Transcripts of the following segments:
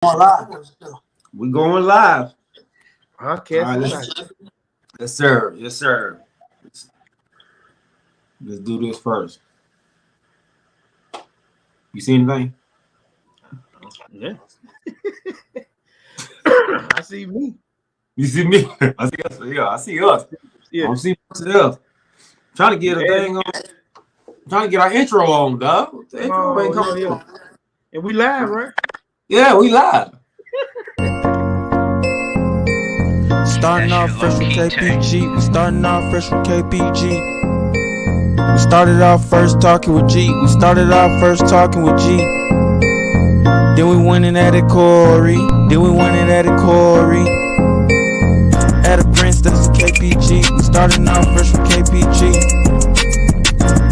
Going live. We going live. Okay. All right, yes, sir. Yes, sir. Let's do this first. You see anything? Yeah. I see me. You see me? I see us. Yeah, I see us. Yeah. I don't see much else. Trying to get a thing on. Trying to get our intro on, dog. The intro ain't coming on. And we live, right? Yeah, we live. Starting off fresh with KPG. We starting off fresh with KPG. We started off first talking with G. We started off first talking with G. Then we went and added Corey. Then we went and added Corey. Added Prince, that's KPG. We started off fresh with KPG.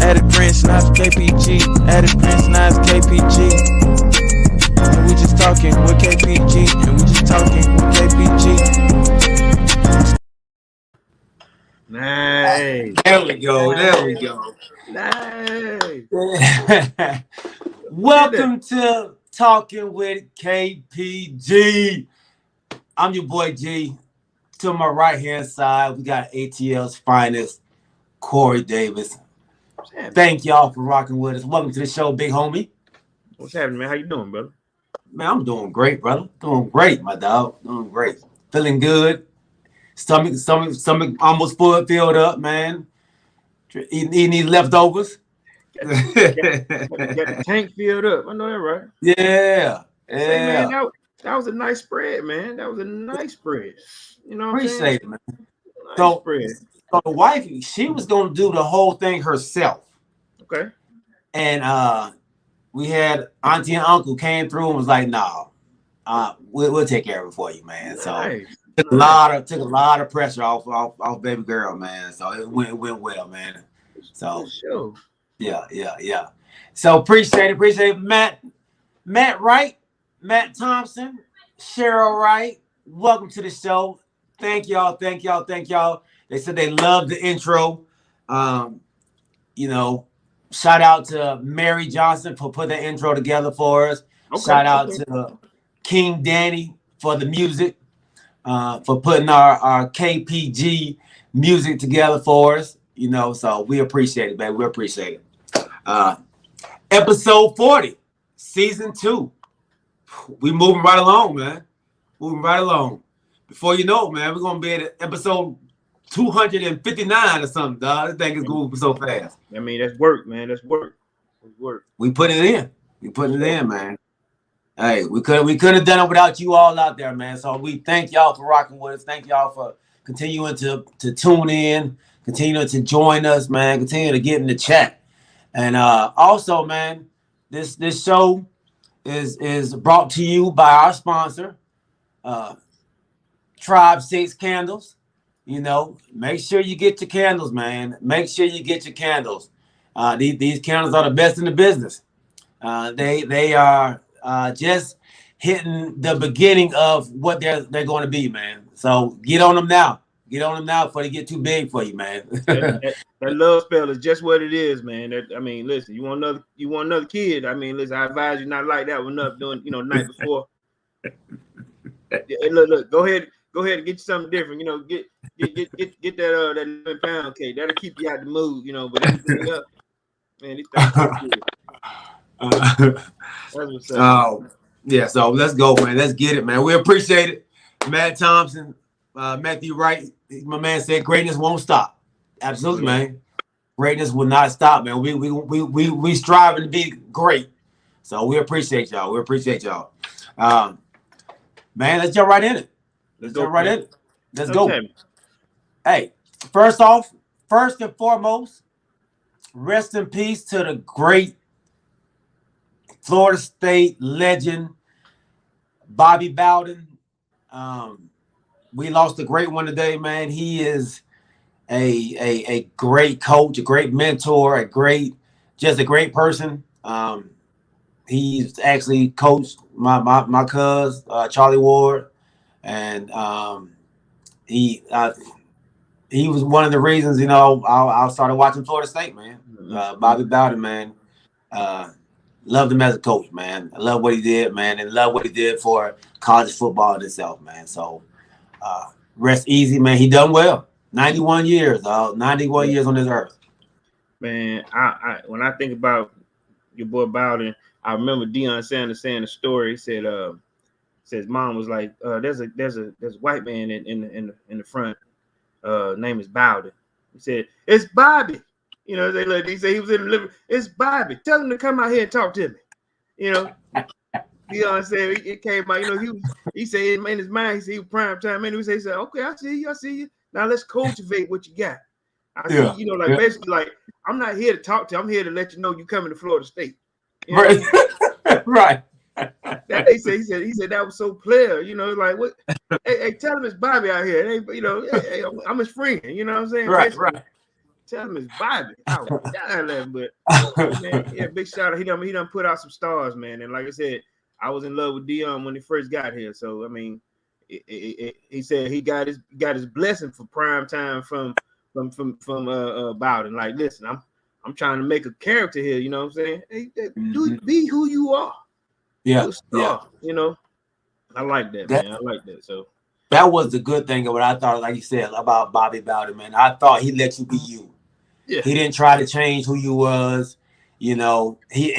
Added Prince, now it's KPG. Added Prince, now it's KPG. And we just talking with KPG. And we just talking with KPG. Nice. There we go. There we go. Nice. Welcome to Talking with KPG. I'm your boy G. To my right hand side, we got ATL's finest, Corey Davis. Thank y'all for rocking with us. Welcome to the show, big homie. What's happening, man? How you doing, brother? Man, I'm doing great, brother. Doing great, my dog. Doing great. Feeling good. Stomach almost filled up, man. Eating these leftovers. Got the tank filled up. I know that, right? Yeah. Say, man, that was a nice spread, man. That was a nice spread. You know what Appreciate I'm saying? it, man. Nice spread. So the wife, she was gonna do the whole thing herself. Okay. And we had auntie and uncle came through and was like, "No, we'll take care of it for you, man." So Nice. took a lot of pressure off baby girl, man. So it went well, man. So sure. Yeah. So appreciate it. Matt Wright, Matt Thompson, Cheryl Wright. Welcome to the show. Thank y'all. They said they loved the intro. Shout out to Mary Johnson for putting the intro together for us. Okay, shout out to King Danny for the music, for putting our KPG music together for us. So we appreciate it, baby. We appreciate it. Episode 40, season 2. We moving right along, man. Moving right along. Before you know it, man, we're gonna be at episode 259 or something, dog. This thing is moving so fast. I mean, that's work, man. That's work. We put it in. We putting it in, man. Hey, we could have done it without you all out there, man. So we thank y'all for rocking with us. Thank y'all for continuing to tune in, continuing to join us, man. Continue to get in the chat. And also, man, this show is brought to you by our sponsor, Tribe 6 Candles. Make sure you get your candles, man. Make sure you get your candles. These candles are the best in the business. They are just hitting the beginning of what they're going to be, man. So get on them now. Get on them now before they get too big for you, man. that love spell is just what it is, man. Listen, you want another kid. Listen, I advise you not like that one up doing, night before. Look, go ahead and get you something different. Get that 11-pound cake. That'll keep you out the mood, but everything else, man, these things yeah, so let's go, man. Let's get it, man. We appreciate it. Matt Thompson, Matthew Wright, my man said greatness won't stop. Absolutely, man. Greatness will not stop, man. We striving to be great. So we appreciate y'all. Man, let's jump right in it. Let's go. Hey, first and foremost, rest in peace to the great Florida State legend, Bobby Bowden. We lost a great one today, man. He is a great coach, a great mentor, just a great person. He's actually coached my cuz, Charlie Ward, and he was one of the reasons, I started watching Florida State, man. Bobby Bowden, man. Loved him as a coach, man. I love what he did, man, and love what he did for college football in itself, man. So rest easy, man. He done well. 91 years, 91 years on this earth. Man, I when I think about your boy Bowden, I remember Deion Sanders saying a story. He said, says mom was like, there's a white man in the front. Name is Bowden. He said, it's Bobby. You know, he said he was in the living. It's Bobby. Tell him to come out here and talk to me. You know, Deion said it came out. You know, he said in his mind, he said he was prime time. And he said, okay, I see you. Now let's cultivate what you got. I see, you know, like basically, like I'm not here to talk to you. I'm here to let you know you coming to Florida State. You know? Right, right. He said that was so player. You know, like what? Hey, tell him it's Bobby out here. Hey, you know, hey, I'm his friend. You know what I'm saying? Right, right. Tell him it's Bobby. I was dying, but man, yeah, big shout out. He done put out some stars, man. And like I said, I was in love with Deion when he first got here. So I mean, he said he got his blessing for prime time from Bowden. Like, listen, I'm trying to make a character here. You know what I'm saying? Hey, be who you are. Yeah, star, you know. I like that, man. I like that. So that was the good thing of what I thought, like you said, about Bobby Bowden, man. I thought he let you be you. Yeah. He didn't try to change who you was, you know. He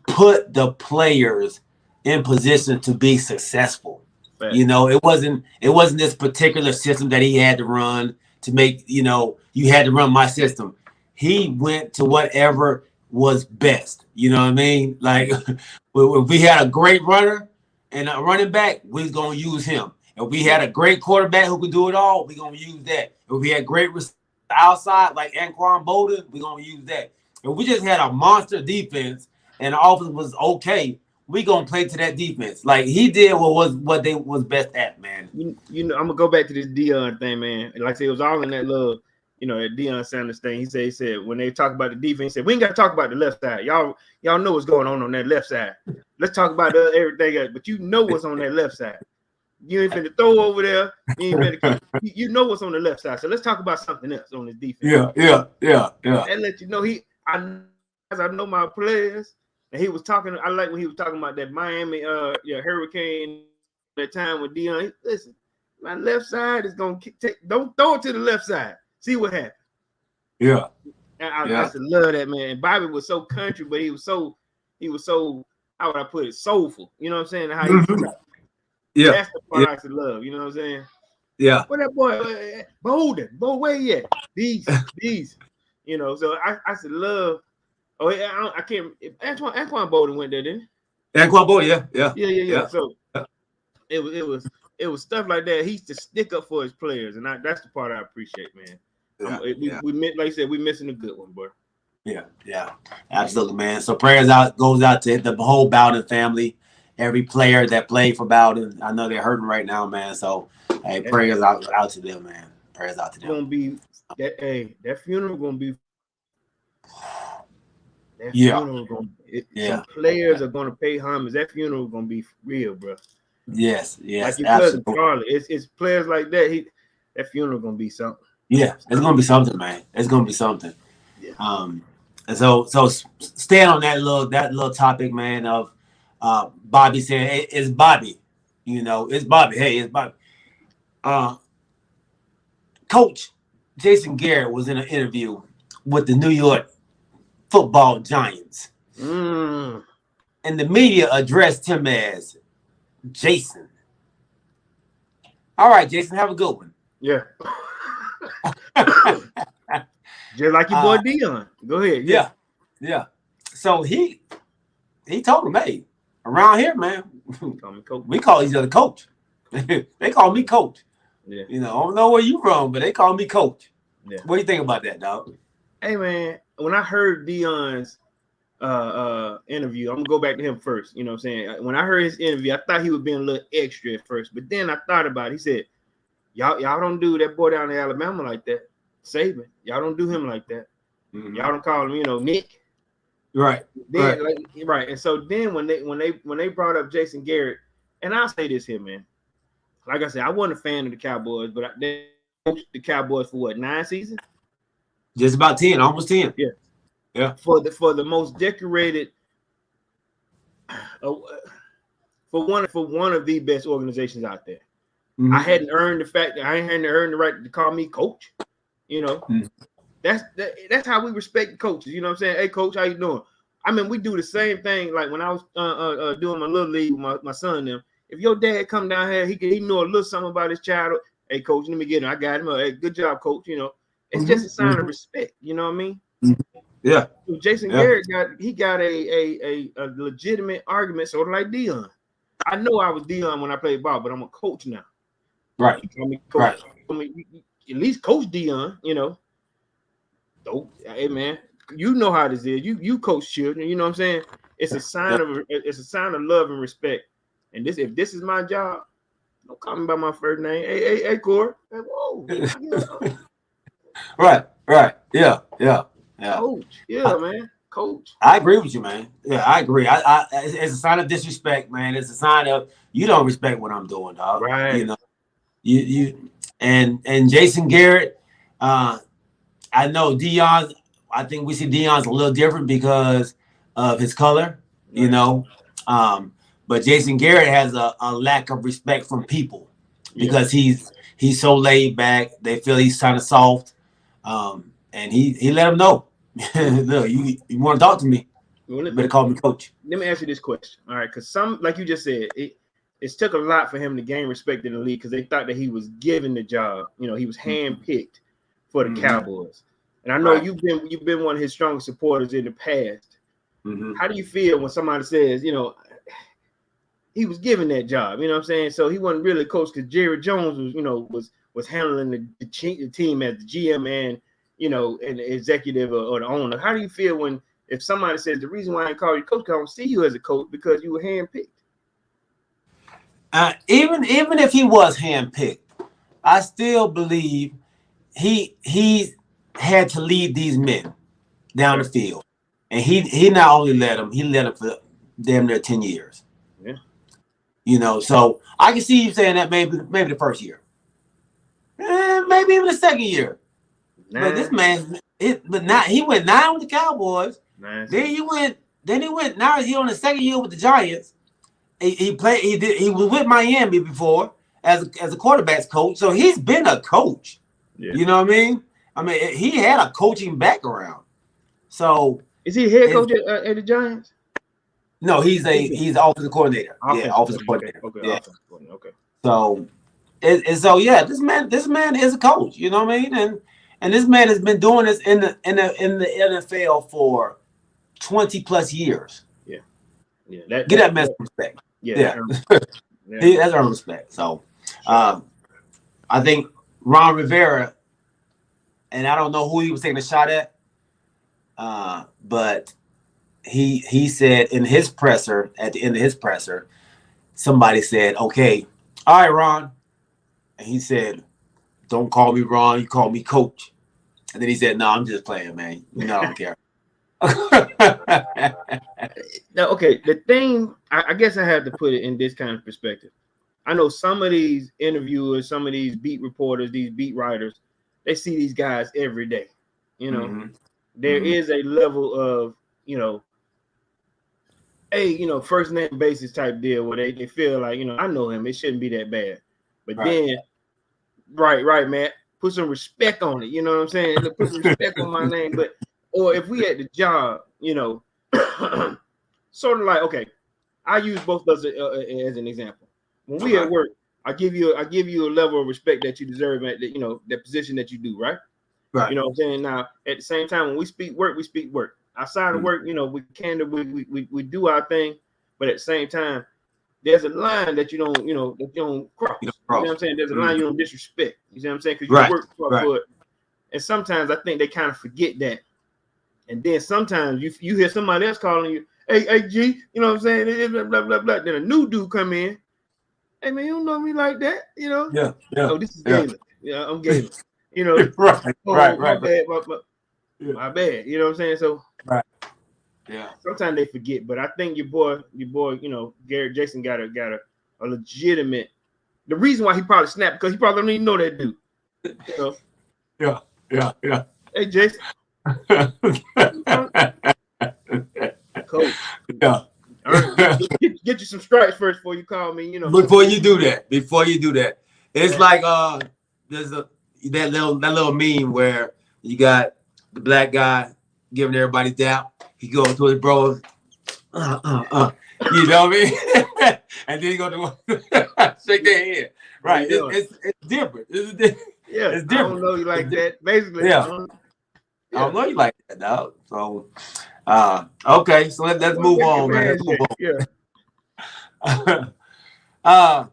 put the players in position to be successful. Right. You know, it wasn't this particular system that he had to run to make, you know, you had to run my system. He went to whatever was best. You know what I mean? Like if we had a great runner and a running back, we was gonna use him. If we had a great quarterback who could do it all, we're gonna use that. If we had great outside like Anquan Bolden, we're gonna use that. If we just had a monster defense and the offense was okay, we gonna play to that defense. Like he did what they was best at, man. You know, I'm gonna go back to this Deion thing, man. Like I said, it was all in that little, you know, that Deion Sanders thing. He said when they talk about the defense, he said we ain't got to talk about the left side. Y'all know what's going on that left side. Let's talk about everything else, but you know what's on that left side. You ain't finna throw over there. You know what's on the left side. So let's talk about something else on this defense. Yeah. And let you know I know my players. And he was talking. I like when he was talking about that Miami Hurricane that time with Deion. Listen, my left side is gonna don't throw it to the left side. See what happens. Yeah. And I used to love that, man. And Bobby was so country, but he was so how would I put it? Soulful. You know what I'm saying? How he that's the part I used to love. You know what I'm saying? Yeah. What that boy Bolden, where he at? These. You know, so I used to love. Oh, yeah, I can't. Anquan Bolden went there, didn't he? Anquan Bolden, yeah. So it was stuff like that. He used to stick up for his players, and that's the part I appreciate, man. We like I said, we missing a good one, bro. Yeah, absolutely, man. So prayers goes out to the whole Bowden family, every player that played for Bowden. I know they're hurting right now, man. So hey, prayers out to them, man. Prayers out to them. Gonna be that funeral gonna be. That funeral some players are gonna pay homage. That funeral is gonna be real, bro. Yes, like your cousin Charlie. It's players like that. That funeral gonna be something. Yeah, it's gonna be something, man. It's gonna be something. Yeah. And so staying on that little topic, man, of Bobby saying, hey, it's Bobby. You know, it's Bobby. Hey, it's Bobby. Coach Jason Garrett was in an interview with the New York Football Giants. And the media addressed him as Jason. All right, Jason, have a good one. Yeah. Just like your boy Deion. Go ahead. Yeah. So he told him, hey, around here, man, we call each other coach. They call me coach. Yeah. You know, I don't know where you from, but they call me coach. Yeah. What do you think about that, dog? Hey, man, when I heard Deion's interview, I'm gonna go back to him first. You know what I'm saying? When I heard his interview, I thought he was being a little extra at first, but then I thought about it. He said, y'all don't do that boy down in Alabama like that. Saban, y'all don't do him like that. Mm-hmm. Y'all don't call him, Nick. Right. Then, right. And so then when they brought up Jason Garrett, and I'll say this here, man. Like I said, I wasn't a fan of the Cowboys, but they coached the Cowboys for what, 9 seasons? Just about 10, almost 10. Yeah. for the most decorated, for one of the best organizations out there. Mm-hmm. I hadn't earned the fact that I hadn't earned the right to call me coach. You know, that's how we respect coaches. You know what I'm saying? Hey, coach, how you doing? I mean, we do the same thing. Like when I was doing my little league with my son and them. If your dad come down here, he know a little something about his child. Hey, coach, let me get him. I got him. Hey, good job, coach. You know, it's just a sign of respect. You know what I mean? Yeah. So Jason Garrett got a legitimate argument, sort of like Dion. I know I was Dion when I played ball, but I'm a coach now. Right. Coach. I mean, at least coach Dion. You know. So, hey man, you know how this is. You coach children. You know what I'm saying? It's a sign of love and respect. And if this is my job, don't call me by my first name. Hey, Corey. Hey, whoa. Right. Yeah. Coach. Yeah, man. Coach. I agree with you, man. Yeah, I agree. It's a sign of disrespect, man. It's a sign of you don't respect what I'm doing, dog. Right. You know, you and Jason Garrett. I know Dion. I think we see Dion's a little different because of his color. Right. You know, but Jason Garrett has a lack of respect from people because he's so laid back. They feel he's kind of soft, and he let them know. Look, you want to talk to me? You better call me coach. Let me ask you this question. All right, because some, like you just said, it took a lot for him to gain respect in the league because they thought that he was given the job. You know, he was handpicked for the Cowboys. And I know you've been one of his strongest supporters in the past. How do you feel when somebody says, you know, he was given that job? You know what I'm saying? So he wasn't really coach because Jerry Jones was, you know, was handling the team as the GM and, you know, and the executive or the owner. How do you feel if somebody says the reason why I call you coach because I don't see you as a coach because you were handpicked? Even if he was handpicked, I still believe he had to lead these men down the field, and he not only led them, he led them for damn near 10 years. Yeah, you know, so I can see you saying that maybe the first year, maybe even the second year. But this man, but now he went 9 with the Cowboys. Nice. Then he went. Now he on the second year with the Giants. He played. He was with Miami before as a quarterbacks coach. So he's been a coach. Yeah. You know what I mean? I mean, he had a coaching background. So is he head coach at the Giants? No, he's offensive coordinator. Offensive coordinator. Okay. Yeah. Offensive coordinator. Okay. So, this man is a coach. You know what I mean? And this man has been doing this in the NFL for 20 plus years. Yeah. Get that man some respect. Yeah. That's earned respect. So, I think Ron Rivera, and I don't know who he was taking a shot at, but he said in his presser, at the end of his presser, somebody said, "Okay, all right, Ron," and he said, "Don't call me Ron, you call me Coach." And then he said, "No, I'm just playing, man. No, I don't care." Now, okay, the thing, I guess I have to put it in this kind of perspective. I know some of these interviewers, some of these beat reporters, these beat writers, they see these guys every day. You know, there is a level of, you know, first name basis type deal where they feel like, I know him, it shouldn't be that bad. But then, right, man, put some respect on it. You know what I'm saying? Put some respect on my name. Or if we had the job, sort of like, okay, I use both those as an example. When we at work, I give you a level of respect that you deserve at the position that you do, right? Right. You know what I'm saying? Now, at the same time, when we speak work, we speak work. Outside of work, we we do our thing, but at the same time, there's a line that you don't cross. You know what I'm saying? There's a line you don't disrespect. You see what I'm saying? Because you work for it. And sometimes I think they kind of forget that. And then sometimes you hear somebody else calling you, hey, G, you know what I'm saying? Blah, blah, blah, blah. Then a new dude come in. Hey, man, you don't know me like that, Yeah. Oh, this is Galen. Yeah, I'm Galen. Right. My bad. You know what I'm saying? So, yeah. Sometimes they forget, but I think your boy, Garrett Jason got a legitimate. The reason why he probably snapped because he probably don't even know that dude. Yeah. Hey, Jason. Coach. Yeah. Get you some stripes first before you call me. You know. Before you do that, it's like there's that little meme where you got the black guy giving everybody dap. He goes to his bros, you know what I mean? And then he go to shake their head. Right? It's different. It's different. I don't know you like that. Basically, yeah. I don't know you like that, dog. So, okay, so let's move on, man. Let's move on. Yeah.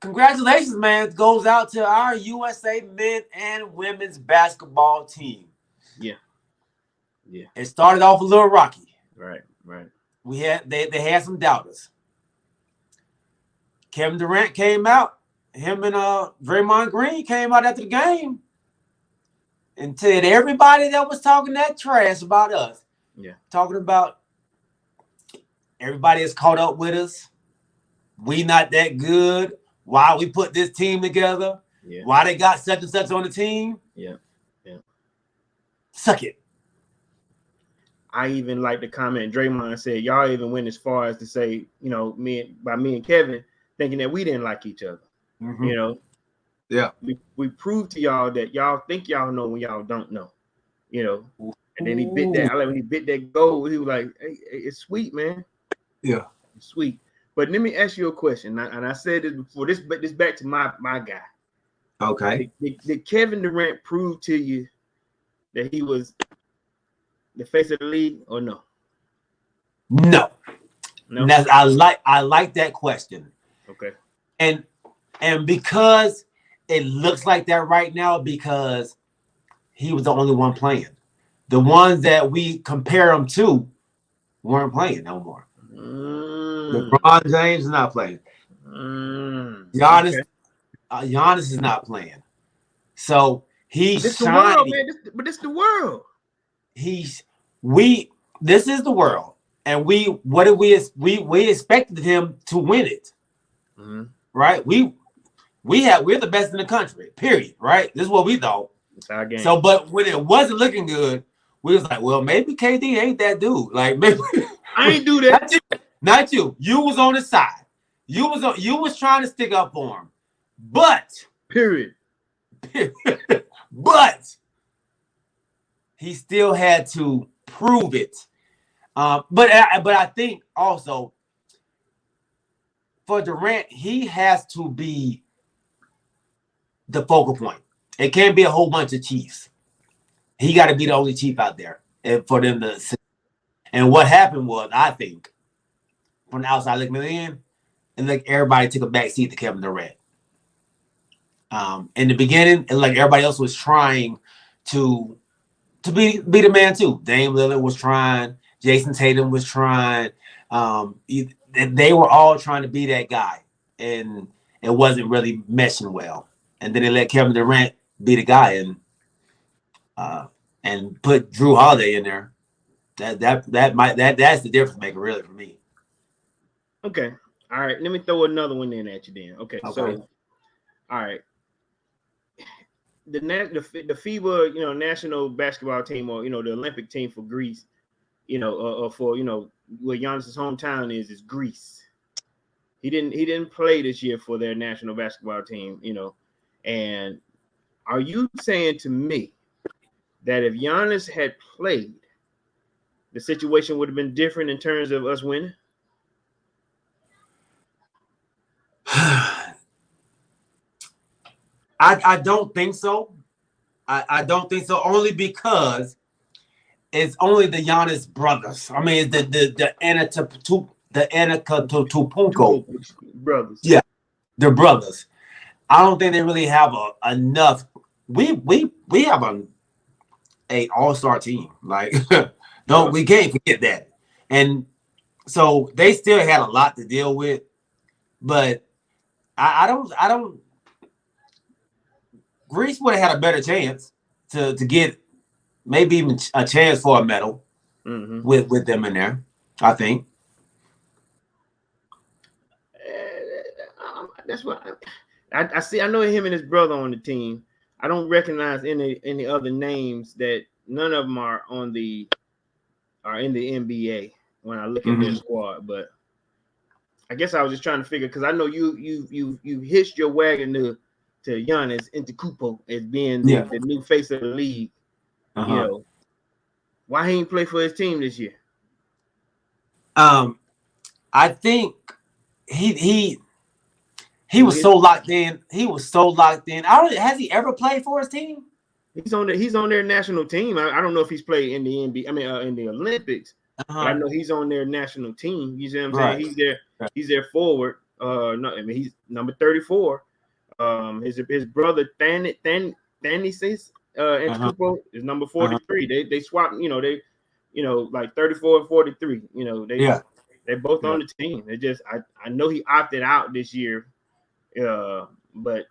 Congratulations, man. It goes out to our USA men and women's basketball team. Yeah. It started off a little rocky. Right. They had some doubters. Kevin Durant came out. Him and Draymond Green came out after the game and said everybody that was talking that trash about us. Yeah. Talking about everybody is caught up with us. We not that good. Why we put this team together? Yeah. Why they got such and such on the team? Yeah. Suck it. I even like the comment Draymond said, y'all even went as far as to say, you know, me and Kevin thinking that we didn't like each other. Mm-hmm. You know? Yeah. We proved to y'all that y'all think y'all know when y'all don't know. You know. And then he bit that. I like when he bit that goal, he was like, hey, it's sweet, man. Yeah. It's sweet. But let me ask you a question. And I said this before. This back to my guy. Okay. Did Kevin Durant prove to you that he was the face of the league or no? No. I like that question. Okay. And because it looks like that right now, because he was the only one playing. The ones that we compare him to weren't playing no more. LeBron James is not playing. Giannis is not playing. So he's shining. But it's the world. This is the world. And we expected him to win it. Mm-hmm. Right? We're the best in the country, period. Right? This is what we thought. It's our game. So, but when it wasn't looking good, we was like, well, maybe KD ain't that dude. Like, maybe I ain't do that. Not you. You was on the side. You was trying to stick up for him. But but he still had to prove it. But I think also for Durant, he has to be the focal point. It can't be a whole bunch of Chiefs. He got to be the only Chief out there for them to see. And what happened was, I think, from the outside looking in, and like everybody took a back seat to Kevin Durant. In the beginning, and like everybody else was trying to be the man too. Dame Lillard was trying. Jason Tatum was trying. They were all trying to be that guy, and it wasn't really meshing well. And then they let Kevin Durant be the guy and put Drew Holiday in there. That's the difference maker really for me. Okay. All right. Let me throw another one in at you then. Okay. So, all right. The FIBA, national basketball team, or the Olympic team for Greece, for where Giannis's hometown is Greece. He didn't play this year for their national basketball team, And are you saying to me that if Giannis had played, the situation would have been different in terms of us winning? I don't think so. I don't think so, only because it's only the Giannis brothers. I mean, the Antetokounmpo brothers. Yeah, they're brothers. I don't think they really have enough. We have an all-star team. Like, we can't forget that. And so they still had a lot to deal with, but I don't. Greece would have had a better chance to get maybe even a chance for a medal with them in there, I think. That's what I see. I know him and his brother on the team. I don't recognize any other names that none of them are in the NBA when I look at their squad. But I guess I was just trying to figure, because I know you hitched your wagon to Giannis Antetokounmpo as being the new face of the league. You know, why he ain't play for his team this year? I think he was so locked in. He was so locked in. Has he ever played for his team? He's on their national team. I don't know if he's played in the NBA. I mean, in the Olympics. But I know he's on their national team. You see what I'm saying? He's their forward. No, I mean, he's number 34. His brother Antetokounmpo is number 43. They swapped. Like 34 and 43. They're both on the team. They just I know he opted out this year. But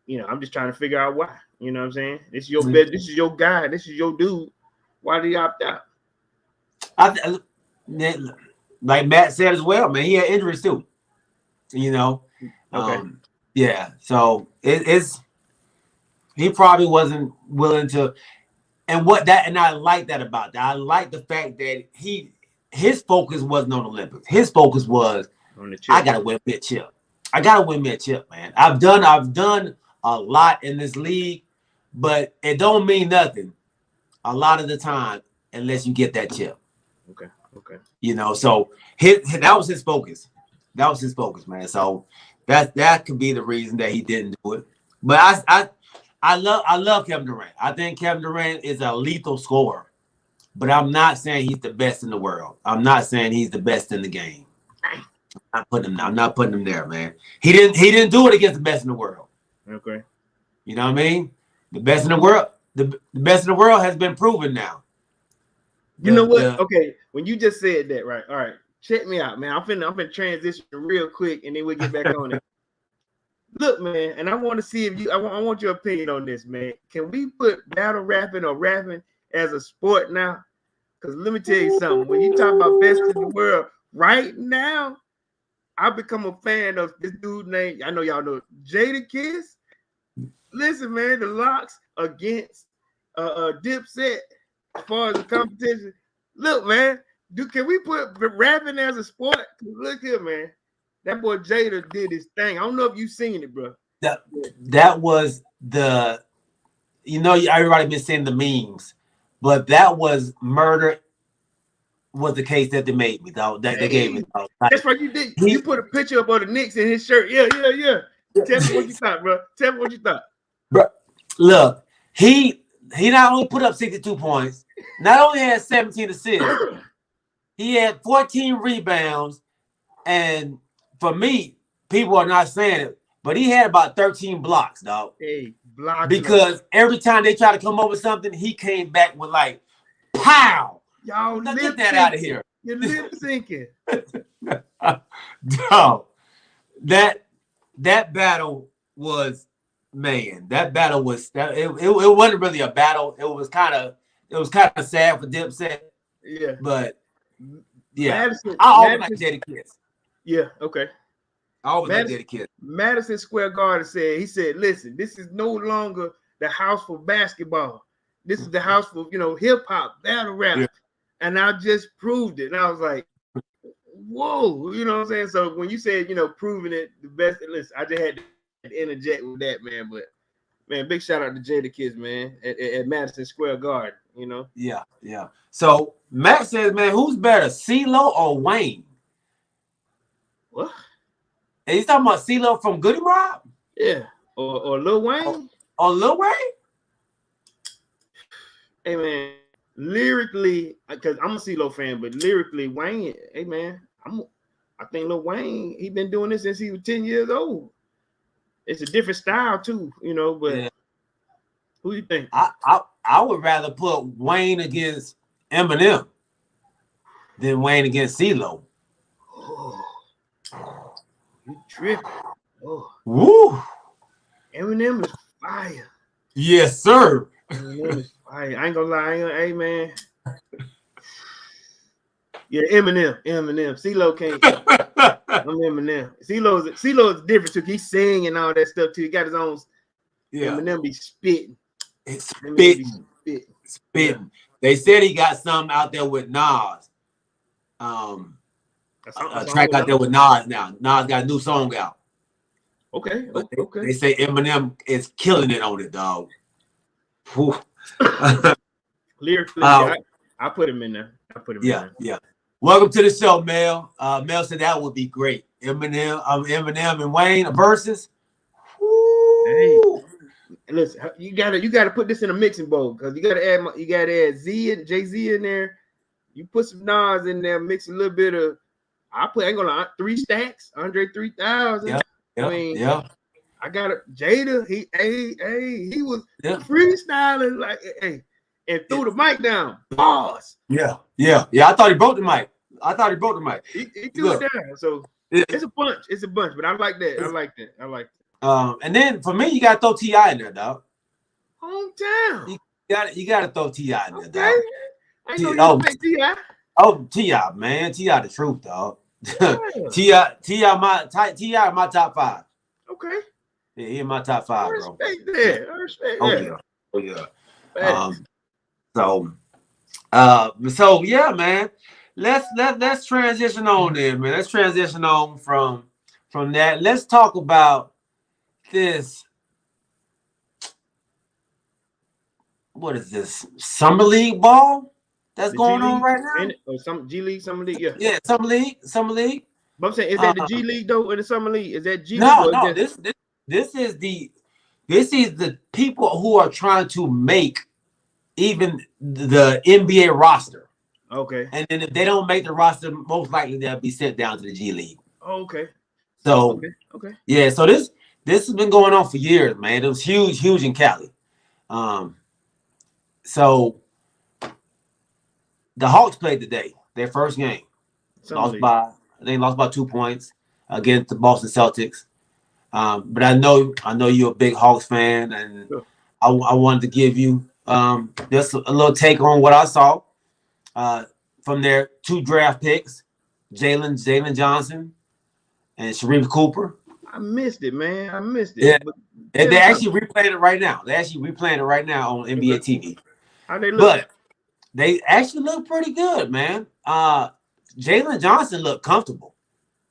I'm just trying to figure out why. You know what I'm saying? This is your bed. This is your guy. This is your dude. Why did he opt out? Like Matt said as well, man. He had injuries too. Okay. Yeah. So it's he probably wasn't willing to. And I like that about that. I like the fact that his focus wasn't on the Olympics. His focus was on the chip. I gotta win mid chip. I gotta win mid chip, man. I've done a lot in this league, but it don't mean nothing a lot of the time unless you get that chip. Okay. So that was his focus. That was his focus, man. So that could be the reason that he didn't do it. But I love Kevin Durant. I think Kevin Durant is a lethal scorer. But I'm not saying he's the best in the world. I'm not saying he's the best in the game. I'm not putting him there, man. He didn't do it against the best in the world. Okay. You know what I mean? The best in the world, the best in the world has been proven now. You know what? Okay, when you just said that, right? All right, check me out, man. I'm finna transition real quick, and then we'll get back on it. Look, man, and I want to see if I want your opinion on this, man. Can we put battle rapping or rapping as a sport now? Because let me tell you something. When you talk about best in the world right now, I've become a fan of this dude named, I know y'all know, Jadakiss. Listen, man, the Locks against Dipset as far as the competition. Look, man, can we put rapping as a sport? Look here, man. That boy Jada did his thing. I don't know if you've seen it, bro. That was everybody been seeing the memes, but that was murder. Was the case that they made me, though. That they gave me. Though. That's what you did. You put a picture up of the Knicks in his shirt. Yeah. Tell me what you thought, bro. Tell me what you thought. Bro, look, he not only put up 62 points, not only had 17 assists, he had 14 rebounds, and for me, people are not saying it, but he had about 13 blocks, dog. Hey, blocks. Because every time they try to come up with something, he came back with like, pow. Y'all get that out of here. You're lip syncing. Dog, that battle was, man. That battle was it wasn't really a battle. It was kind of sad for Dipset. Yeah, but yeah, Madison, I always like Jadakiss. Yeah, okay. I always like Jadakiss. Madison Square Garden said, listen, this is no longer the house for basketball. This is the house for hip hop, battle rap. Yeah. And I just proved it. And I was like, whoa, you know what I'm saying? So when you said, proving it the best, listen, I just had to interject with that, man. But man, big shout out to Jadakiss, man, at Madison Square Garden, Yeah. So Matt says, man, who's better, CeeLo or Wayne? What? And he's talking about CeeLo from Goody Mob? Yeah. Or Lil Wayne? Or Lil Wayne? Hey, man. Lyrically, because I'm a CeeLo fan, but lyrically, Wayne, hey man, I think Lil Wayne, he been doing this since he was 10 years old. It's a different style too, but who you think? I would rather put Wayne against Eminem than Wayne against CeeLo. Oh, you tripping. Oh. Woo! Eminem is fire. Yes, sir. Eminem is I ain't gonna lie, hey man. Yeah, Eminem. CeeLo can't. I'm Eminem. CeeLo is different too. He sing and all that stuff too. He got his own. Yeah. Eminem be spitting. It's spitting. spitting. They said he got something out there with Nas. A track out there with Nas now. Nas got a new song out. Okay. But Okay. They say Eminem is killing it on it, dog. Lyrically, I put him in there. Yeah. Welcome to the show, Mel. Mel said that would be great. Eminem and Wayne versus. Hey, listen, you gotta put this in a mixing bowl because you gotta add Z and Jay-Z in there. You put some Nas in there, mix a little bit of. I ain't gonna lie, 3 stacks, Andre 3000. I got it. Jada, he was freestyling like, hey, and threw the mic down. Pause. Yeah. I thought he broke the mic. He threw it down. So it's a bunch, but I like that. I like that. And then for me, you gotta throw T.I. in there, dog. Hometown. You gotta throw T.I. in there, dog. I know you respect T.I. Oh, T.I., man. T.I. the truth, dog. T.I. my top 5. Okay. Yeah, he in my top 5, bro. I respect that. Oh yeah. So yeah, man. Let's transition on then, man. Let's transition on from that. Let's talk about this. What is this? Summer League ball that's going on right now? Or some G League, Summer League, yeah. Yeah, Summer League. But I'm saying, is that the G League though, or the Summer League? Is that G League? No. This is the people who are trying to make even the NBA roster. Okay. And then if they don't make the roster, most likely they'll be sent down to the G League. Oh, okay. So okay. Yeah, so this has been going on for years, man. It was huge in Cali. So the Hawks played today, their first game. Lost by 2 points against the Boston Celtics. But I know you're a big Hawks fan, and sure. I wanted to give you just a little take on what I saw from their 2 draft picks, Jalen Johnson and Sharif Cooper. I missed it, man. I missed it. Yeah. They're actually replaying it right now. They're actually replaying it right now on NBA TV. How they look? But they actually look pretty good, man. Jalen Johnson looked comfortable.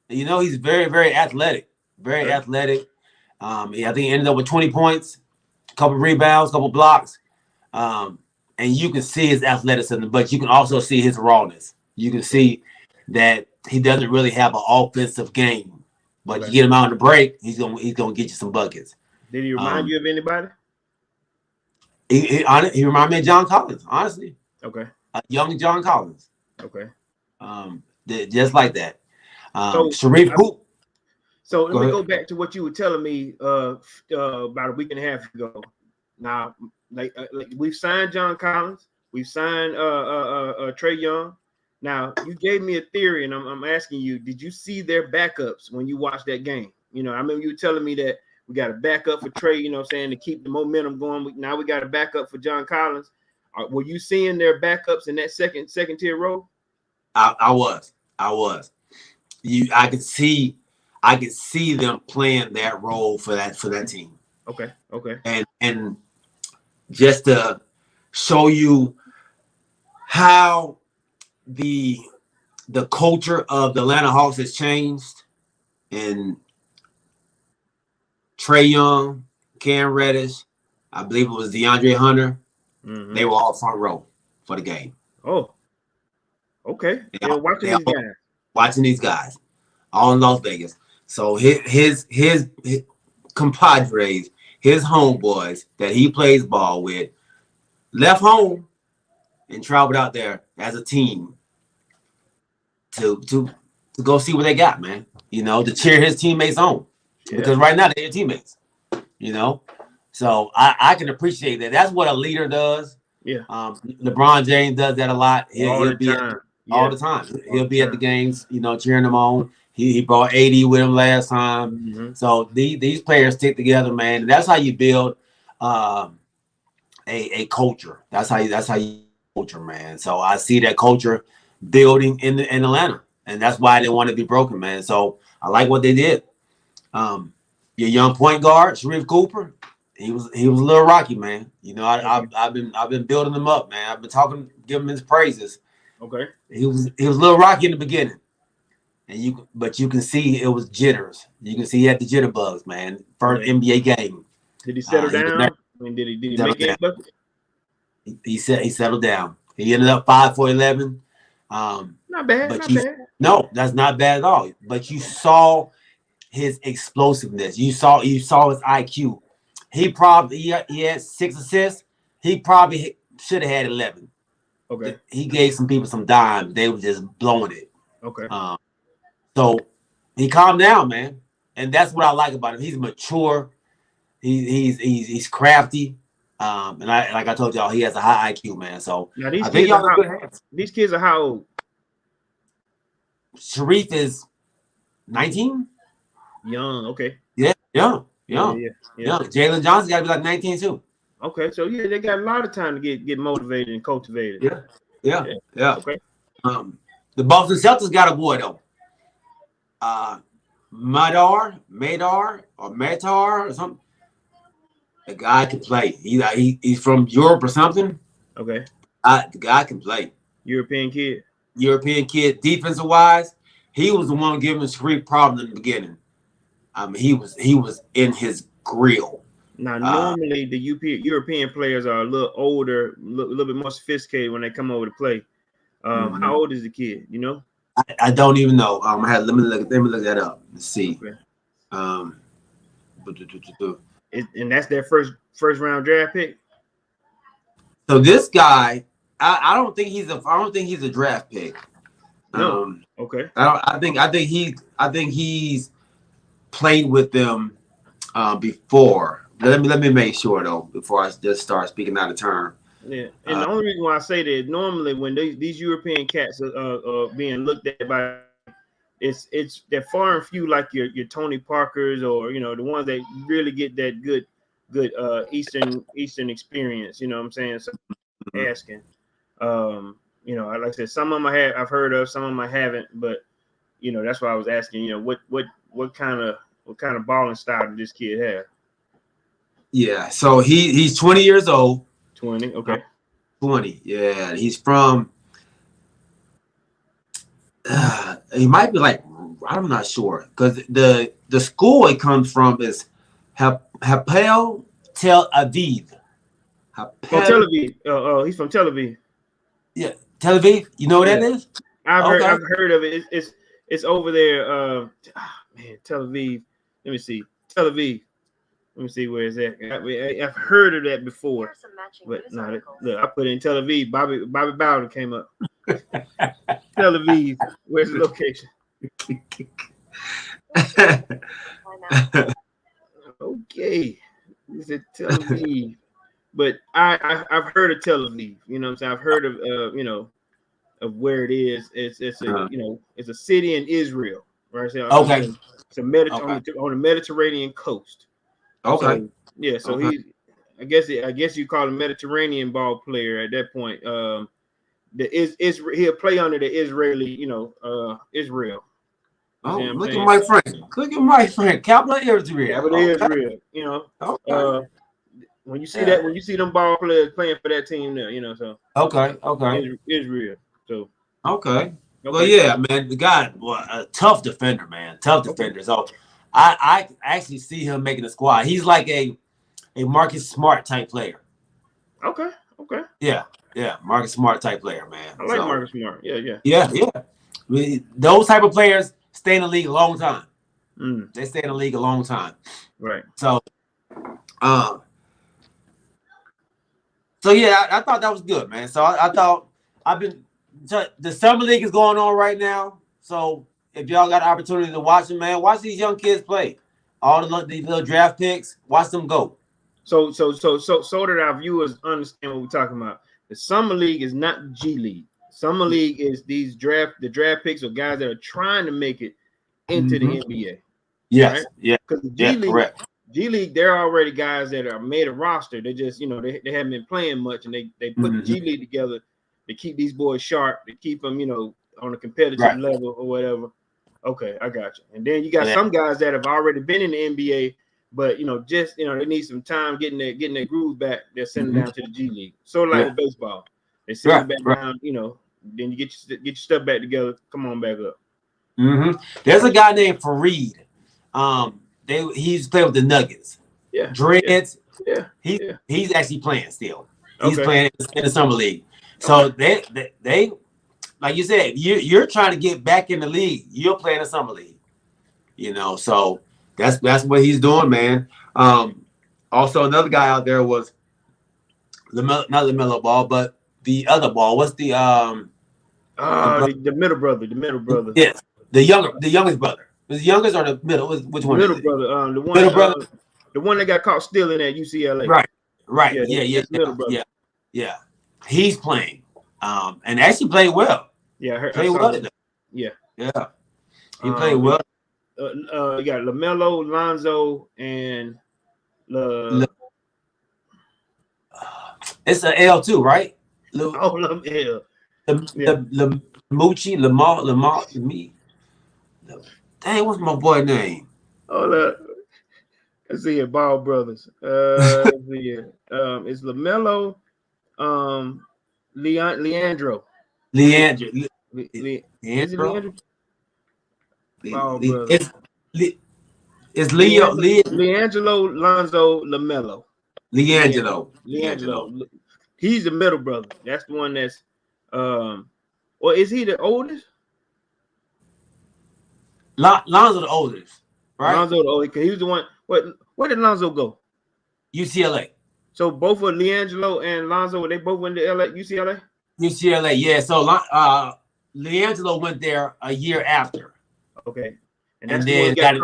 You know, he's very, very athletic. Very athletic. I think he ended up with 20 points, a couple rebounds, a couple blocks. And you can see his athleticism, but you can also see his rawness. You can see that he doesn't really have an offensive game. But you get him out on the break, he's gonna get you some buckets. Did he remind you of anybody? He reminded me of John Collins, honestly. Okay. Young John Collins. Okay. Just like that. Sharif Hoop. So let me go back to what you were telling me about a week and a half ago. Now, like we've signed John Collins, we've signed Trae Young. Now, you gave me a theory, and I'm asking you, did you see their backups when you watched that game? You know, I remember you were telling me that we got a backup for Trae, you know what I'm saying, to keep the momentum going. Now we got a backup for John Collins. Were you seeing their backups in that second tier role? I was. I could see them playing that role for that team. Okay. And just to show you how the culture of the Atlanta Hawks has changed, and Trae Young, Cam Reddish, I believe it was DeAndre Hunter, they were all front row for the game. Oh, okay. Watching these guys, all in Las Vegas. So his compadres, his homeboys that he plays ball with, left home and traveled out there as a team to go see what they got, man. You know, to cheer his teammates on. Yeah. Because right now they're your teammates. You know? So I can appreciate that. That's what a leader does. Yeah. LeBron James does that a lot. He'll be all the time. He'll be at the games, you know, cheering them on. He brought 80 with him last time. Mm-hmm. So these players stick together, man. And that's how you build a culture. That's how you culture, man. So I see that culture building in Atlanta, and that's why they want to be broken, man. So I like what they did. Your young point guard, Sharif Cooper, he was a little rocky, man. You know, I've been building him up, man. I've been giving him his praises. Okay. He was a little rocky in the beginning, but you can see it was jitters. You can see he had the jitterbugs, man. First NBA game. Did he settle down? I mean, did he make any buckets? He settled down. He ended up 5 for 11. Not bad. No, that's not bad at all. But you saw his explosiveness. You saw his IQ. He had 6 assists. He probably should have had 11. Okay. He gave some people some dime. They were just blowing it. Okay. So he calmed down, man, and that's what I like about him. He's mature. He's crafty. And like I told y'all, he has a high IQ, man. So now these kids are how old? Sharif is 19. Young, okay. Yeah, young. Jalen Johnson's got to be like 19 too. Okay, so yeah, they got a lot of time to get motivated and cultivated. Yeah. Okay. The Boston Celtics got a boy though. Madar or something. The guy can play. He's from Europe or something. Okay. The guy can play. European kid. Defensive wise, he was the one giving Sharif problems in the beginning. He was in his grill. Now, normally the European players are a little older, a little bit more sophisticated when they come over to play. How old is the kid? You know? I don't even know. Let me look that up. Let's see. Okay. And that's their first round draft pick. So this guy, I don't think he's a draft pick. No. Okay. I think he's played with them before. Let me make sure though before I just start speaking out of turn. Yeah, and the only reason why I say that normally when these European cats are being looked at by, they're far and few like your Tony Parkers or the ones that really get that good Eastern experience. You know what I'm saying? So asking, like I said, some of them I've heard of, some of them I haven't, but that's why I was asking. What kind of balling style did this kid have? Yeah, so he's 20 years old. 20, okay. 20, yeah. He's from. He might be like, I'm not sure, because the school it comes from is Hapoel Tel Aviv. Tel Aviv. He's from Tel Aviv. Yeah, Tel Aviv. You know what that is? I've heard of it. It's over there. Tel Aviv. Let me see. Tel Aviv. Let me see where it's at. I've heard of that before, but no. Look, I put in Tel Aviv. Bobby Bowden came up. Tel Aviv. Where's the location? Okay, it's at Tel Aviv. But I've heard of Tel Aviv. You know what I'm saying? I've heard of of where it is. It's a city in Israel, right? So, okay. It's on the Mediterranean coast. Okay. So, yeah. So he, I guess you call him Mediterranean ball player at that point. He'll play under the Israeli, Israel. Oh, look at my friend. Capital Israel. Israel. Okay. When you see that, when you see them ball players playing for that team there, so okay. Israel. So okay. Well, yeah, man, the guy, a tough defender, man. Tough defender. So I actually see him making the squad. He's like a Marcus Smart type player. Okay. Yeah, Marcus Smart type player, man. I like Marcus Smart. Yeah. I mean, those type of players stay in the league a long time. They stay in the league a long time. Right. So, yeah, I thought that was good, man. So I thought the summer league is going on right now. So if y'all got the opportunity to watch them, man, watch these young kids play. All these little draft picks, watch them go. So that our viewers understand what we're talking about. The summer league is not G League. Summer league is the draft picks of guys that are trying to make it into the NBA. Yes, right? Yeah, because correct. G League, they're already guys that are made a roster. They just, they haven't been playing much, and they put the G League together to keep these boys sharp, to keep them, on a competitive level or whatever. Okay, I got you. And then you got some guys that have already been in the NBA, But just they need some time getting their groove back. They're sending down to the G League. So like with baseball, they send it back down. Then you get your stuff back together. Come on back up. There's a guy named Fareed. He's playing with the Nuggets. Yeah, Dreads. Yeah, he's actually playing still. He's playing in the summer league. So they like you said, you're trying to get back in the league. You're playing the summer league. So that's what he's doing, man. Also another guy out there was not LaMelo Ball, but the other Ball. What's the middle brother? The middle brother. Yes, the youngest brother. Was the youngest or the middle? Which one? Middle brother. The one. Middle brother. The one that got caught stealing at UCLA. Right. Middle brother. Yeah. He's playing. And actually played well. Yeah, I heard. Played well. Yeah. He played well. You got LaMelo, Lonzo, and it's an L too, right? L. The Moochie, Lamar, me. Dang, what's my boy name? Let's see it. Ball brothers. Let's see it. It's LaMelo, Leandro. Leandro. It's Leo. Leangelo, Lonzo, LaMelo. Leangelo. He's the middle brother. That's the one that's or is he the oldest? Lonzo the oldest, right? Lonzo the oldest, because he was the one. Where did Lonzo go? UCLA. So both of Leangelo and Lonzo, they both went to UCLA? UCLA, yeah. So Leangelo went there a year after. Okay. And then got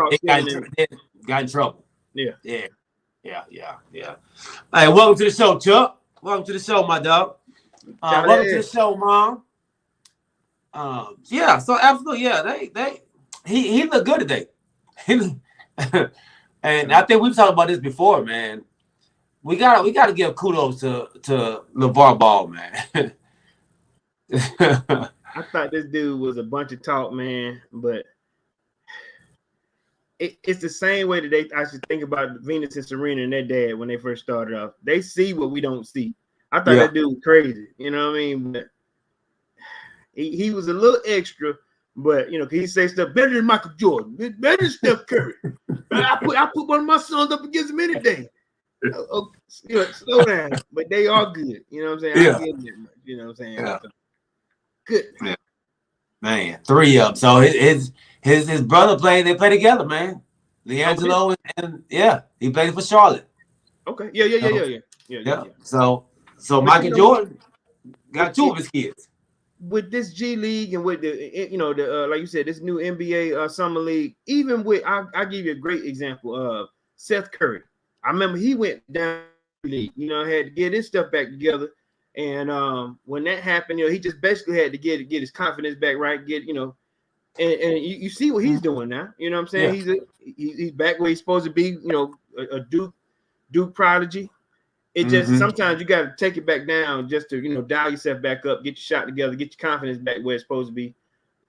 in trouble. Yeah. Hey, welcome to the show, Chuck. Welcome to the show, my dog. Welcome to the show, Mom. So absolutely, he looked good today. And I think we've talked about this before, man. We gotta give kudos to LeVar Ball, man. I thought this dude was a bunch of talk, man, but it's the same way that I should think about Venus and Serena and their dad when they first started off. They see what we don't see. I thought that dude was crazy, you know what I mean? But he was a little extra, but he say stuff better than Michael Jordan, better than Steph Curry. I put one of my sons up against him any day. Slow down, but they are good. You know what I'm saying? Yeah. I get them, you know what I'm saying? Yeah. Good. Yeah. Man, 3 of them. So his brother they play together, man. Leangelo and he played for Charlotte. Okay. Yeah. So Michael Jordan got 2 of his kids. With this G League and with the like you said, this new NBA summer league, even with I'll give you a great example of Seth Curry. I remember he went down the league, had to get his stuff back together. And when that happened, he just basically had to get his confidence back right, and you see what he's doing now. You know what I'm saying? Yeah. He's back where he's supposed to be, a Duke prodigy. It just sometimes you got to take it back down just to dial yourself back up, get your shot together, get your confidence back where it's supposed to be.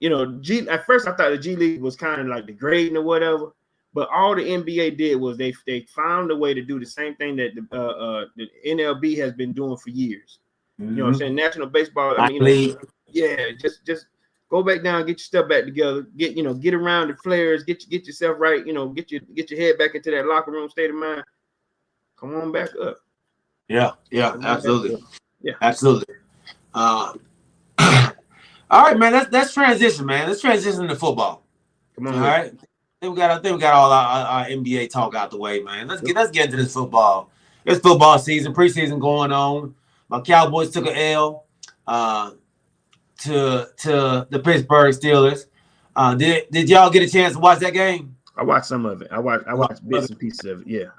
At first I thought the G League was kind of like degrading or whatever, but all the NBA did was they found a way to do the same thing that the NLB has been doing for years. You know what I'm saying? National Baseball. Just go back down, get your stuff back together, get around the flares, get yourself right, get your head back into that locker room state of mind. Come on back up. Yeah, absolutely. Yeah, absolutely. All right, man. Let's transition, man. Let's transition to football. Come on. All right. I think we got all our NBA talk out the way, man. Let's get into this football. It's football season, preseason going on. My Cowboys took an L to the Pittsburgh Steelers. Did y'all get a chance to watch that game? I watched some of it. I watched bits and pieces of it. Yeah,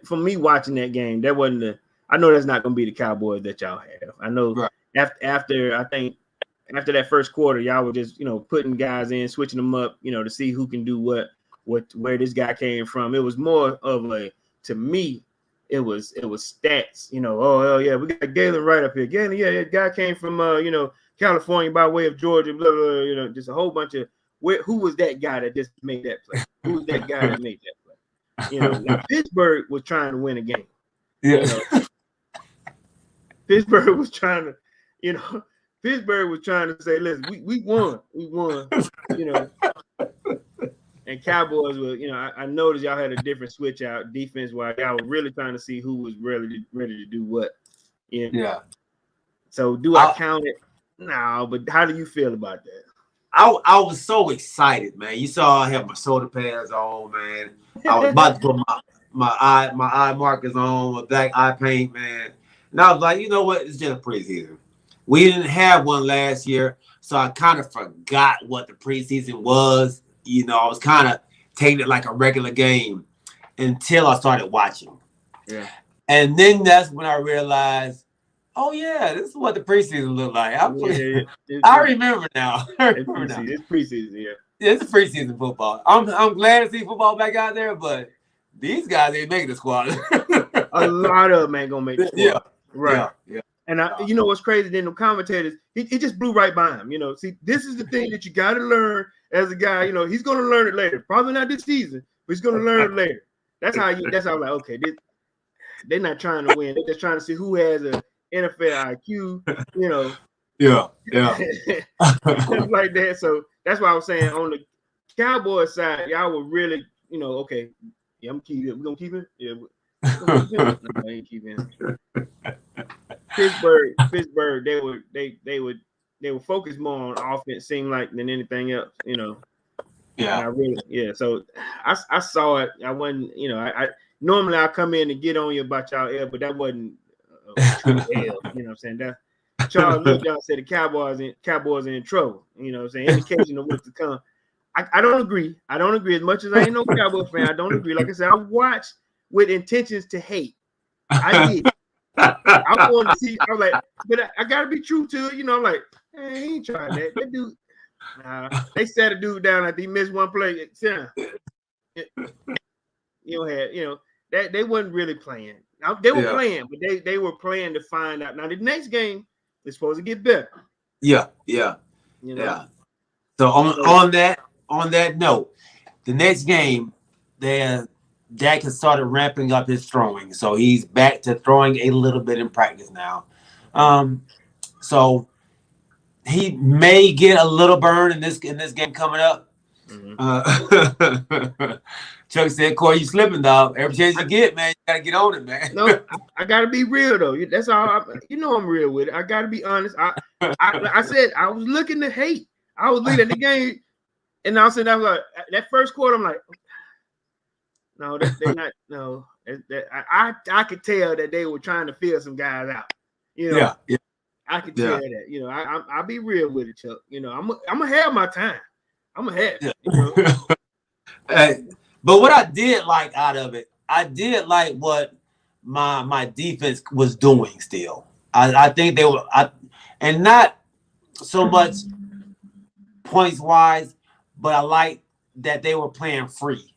for me watching that game, that wasn't I know that's not going to be the Cowboys that y'all have. I know after that first quarter, y'all were just putting guys in, switching them up, to see who can do where this guy came from. It was more of to me, it was stats. Oh yeah, we got Galen right up here. Galen, yeah, that guy came from California by way of Georgia, blah blah. Just a whole bunch of who was that guy that just made that play? Who was that guy that made that play? You know, now Pittsburgh was trying to win a game. Yeah. You know, Pittsburgh was trying to, you know, Pittsburgh was trying to say, listen, we won, you know. And Cowboys were, you know, I noticed y'all had a different switch out defense wise. Y'all were really trying to see who was really ready to do what. You know? Yeah. So do I count it? No, but how do you feel about that? I was so excited, man. You saw I had my shoulder pads on, man. I was about to put my eye markers on, my black eye paint, man. And I was like, you know what? It's just a preseason. We didn't have one last year, so I kind of forgot what the preseason was. You know, I was kind of taking it like a regular game until I started watching. Yeah. And then that's when I realized, oh yeah, this is what the preseason looked like. I remember now. It's preseason, yeah. It's preseason football. I'm glad to see football back out there, but these guys ain't making the squad. A lot of them ain't gonna make the squad. Yeah. Right. Yeah. And you know what's crazy? Then the commentators, he just blew right by him. You know, see, this is the thing that you got to learn as a guy. You know, he's going to learn it later. Probably not this season, but he's going to learn it later. That's how I'm like, okay, they're not trying to win. They're just trying to see who has a NFL IQ. You know. Yeah. Like that. So that's why I was saying on the Cowboys side, y'all were really, you know, okay, yeah, we're gonna keep it. Yeah, no, I ain't keeping it. Pittsburgh, they would focus more on offense, seem like, than anything else, you know. Yeah. So I saw it. I wasn't, you know, I normally I come in and get on you about y'all L, but that wasn't true L. You know what I'm saying? That Charles John said the Cowboys are in trouble. You know what I'm saying? Indication of what's to come. I don't agree. As much as I ain't no Cowboys fan, I don't agree. Like I said, I watched with intentions to hate. I did. I wanted to see. I was like, but I gotta be true to it. You know, I'm like, hey, he ain't trying that. That dude. They sat a dude down after he missed one play. That they wasn't really playing. They were playing, but they were playing to find out. Now the next game is supposed to get better. Yeah. You know? Yeah. So on that note, the next game, Dak has started ramping up his throwing, so he's back to throwing a little bit in practice now. So he may get a little burn in this game coming up. Mm-hmm. Chuck said, "Corey, you slipping, dog. Every chance you get, man, you gotta get on it, man." No, I gotta be real though. That's all. I'm real with it. I gotta be honest. I said I was looking to hate. I was looking at the game, and I was like, that first quarter, I'm like, no, they're not. No, I could tell that they were trying to feel some guys out. You know, yeah. I could tell that. You know, I'll be real with it, Chuck. You know, I'm gonna have my time. I'm gonna have. Yeah. You know? But what I did like out of it, I did like what my defense was doing. Still, I think they were, and not so much points wise, but I like that they were playing free.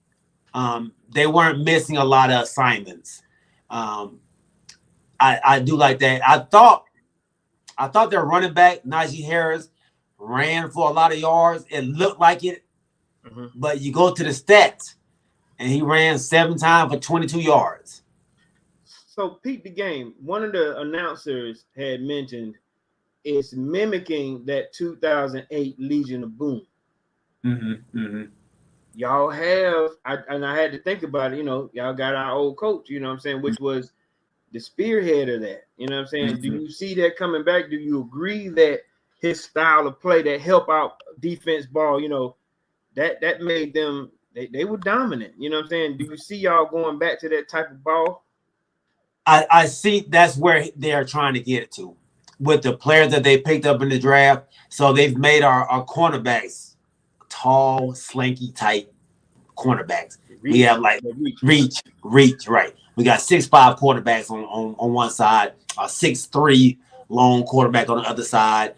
They weren't missing a lot of assignments. I do like that. I thought their running back Najee Harris ran for a lot of yards. It looked like it, but you go to the stats, and he ran 7 times for 22 yards. So, peep the game. One of the announcers had mentioned it's mimicking that 2008 Legion of Boom. Y'all have, I had to think about it, you know, y'all got our old coach, you know what I'm saying, which was the spearhead of that, you know what I'm saying? Do you see that coming back? Do you agree that his style of play that help out defense ball, you know, that made them, they were dominant, you know what I'm saying? Do you see y'all going back to that type of ball? I see that's where they're trying to get it to with the players that they picked up in the draft. So they've made our cornerbacks tall, slinky type cornerbacks. We have like reach, right. We got 6'5" quarterbacks on one side, a 6'3" long quarterback on the other side.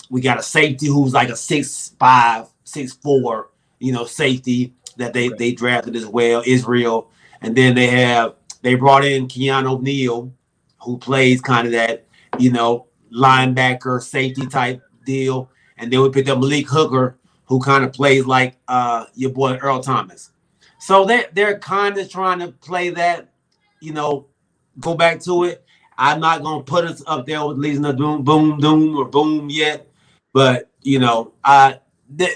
We got a safety who's like a 6'5", 6'4", you know, safety that they drafted as well, Israel. And then they brought in Keanu O'Neal, who plays kind of that, you know, linebacker, safety type deal. And then we picked up Malik Hooker, who kind of plays like your boy Earl Thomas. So they're kind of trying to play that, go back to it. I'm not gonna put us up there with Legion of Doom, Boom Doom or Boom yet, but they're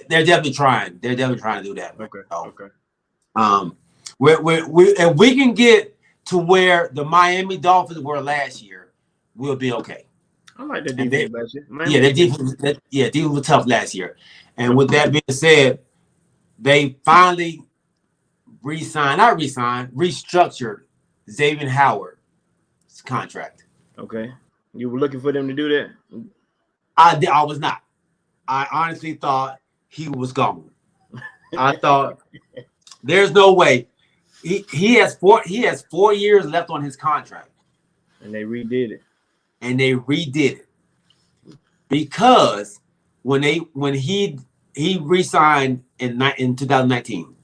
definitely trying. They're definitely trying to do that. Okay. So, Okay. We if we can get to where the Miami Dolphins were last year, we'll be okay. I like the defense last year. Defense was tough last year. And with that being said, they finally restructured Xavier Howard's contract. Okay. You were looking for them to do that? I was not. I honestly thought he was gone. I thought there's no way. He has 4 years left on his contract. And they redid it. Because when he re-signed in 2019,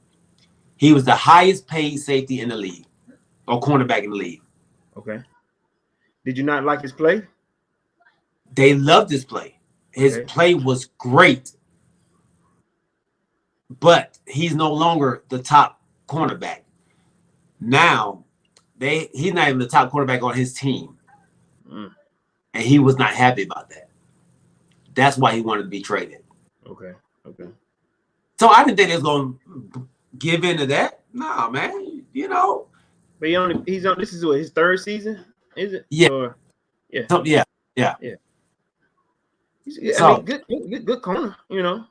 he was the highest paid safety in the league or cornerback in the league. Okay. Did you not like his play? They loved his play. His play was great. But he's no longer the top cornerback. Now, he's not even the top quarterback on his team. And he was not happy about that. That's why he wanted to be traded. Okay. So I didn't think they was going to give into that. No, man. But he's on. This is what, his third season, is it? Yeah. Yeah. Yeah. Good corner. Yeah.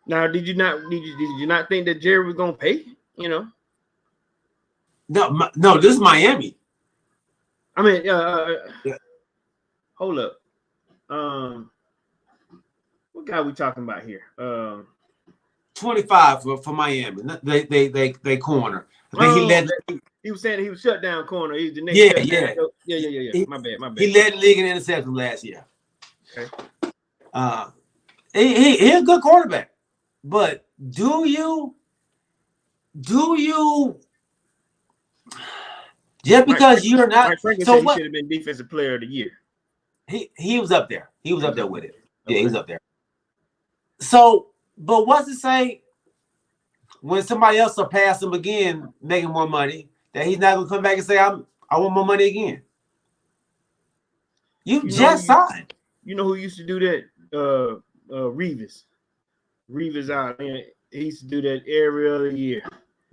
Now, did you not think that Jerry was gonna pay? No. This is Miami. I mean, hold up. What guy we talking about here? 25 for Miami. They corner. I think he was saying he was shut down corner. He's the next. Yeah. My bad. He led the league in interceptions last year. Okay. He's a good quarterback, but do you just because you're not? Mike Franklin So said he what? should have been defensive player of the year. He was up there. He was up there with it. Yeah, he was up there. So, but what's to say when somebody else surpass him again, making more money, that he's not gonna come back and say, I want more money again? You just signed. You know who used to do that? Revis out there. He used to do that every other year.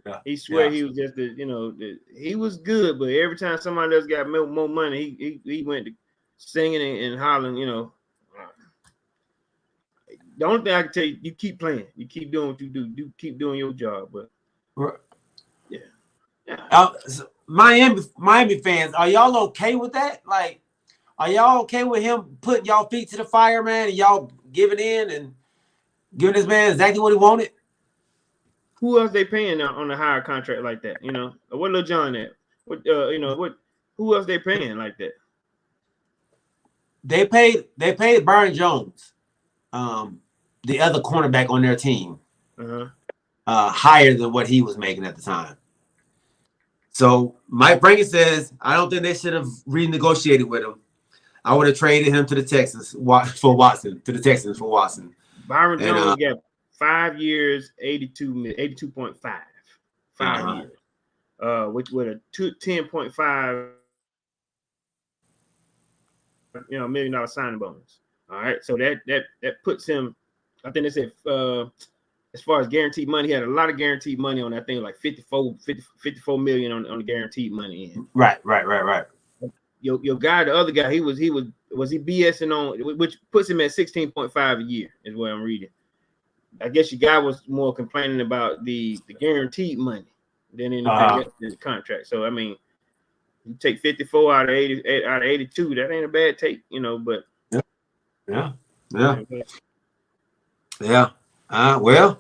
Yeah. He swear he was just he was good, but every time somebody else got more money, he went to singing and hollering. The only thing I can tell you, you keep playing, you keep doing what you do, you keep doing your job. But so Miami fans, are y'all okay with that? Like, are y'all okay with him putting y'all feet to the fire, man, and y'all giving in and giving this man exactly what he wanted? Who else they paying on a higher contract like that? What Lil John at? What who else they paying like that? They paid Byron Jones, the other cornerback on their team, higher than what he was making at the time. So Mike Franklin says, I don't think they should have renegotiated with him. I would have traded him to the Texans for Watson. Byron Jones got 5 years, 82.5. 5 years. Which with a 10.5 $1 million signing bonus. All right. So that puts him, I think they said as far as guaranteed money, he had a lot of guaranteed money on that thing, like 54 million on the guaranteed money in. Right. Your guy, the other guy, was he BSing on, which puts him at 16.5 a year, is what I'm reading. I guess your guy was more complaining about the guaranteed money than anything in the contract. So I mean, you take 54 out of 82, that ain't a bad take, but yeah. Well,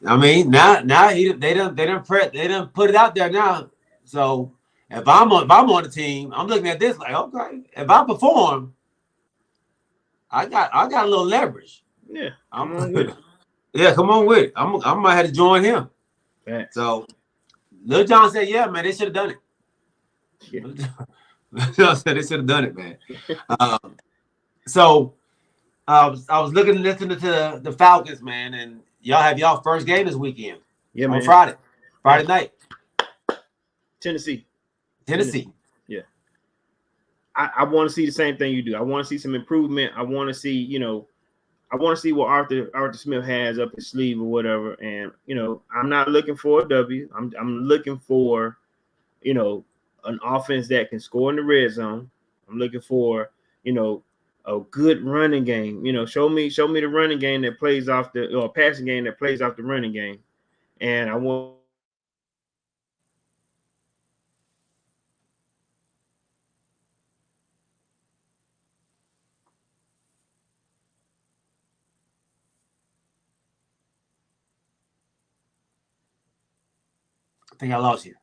I mean, now they done put it out there now. So if I'm on the team, I'm looking at this like, okay, if I perform, I got a little leverage. Yeah, come on with it. I might have to join him. Right. So Lil John said, yeah, man, they should have done it. Yeah. Lil John said they should have done it, man. So I was listening to the Falcons, man, and y'all have y'all first game this weekend. Yeah, on man. Friday night. Tennessee. Yeah. I want to see the same thing you do. I want to see some improvement. I want to see, I want to see what Arthur Smith has up his sleeve or whatever. And I'm not looking for a W. I'm looking for, an offense that can score in the red zone. I'm looking for, a good running game. Show me the running game that plays off or passing game that plays off the running game. And I want. I think I lost you.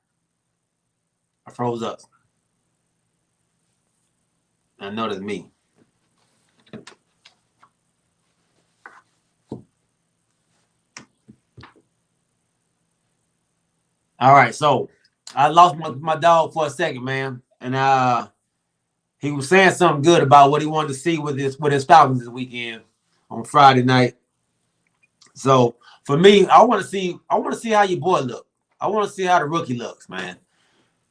I froze up. I know that's me. All right, so I lost my dog for a second, man, and he was saying something good about what he wanted to see with his Falcons this weekend on Friday night. So for me, I want to see how your boy look. I want to see how the rookie looks, man.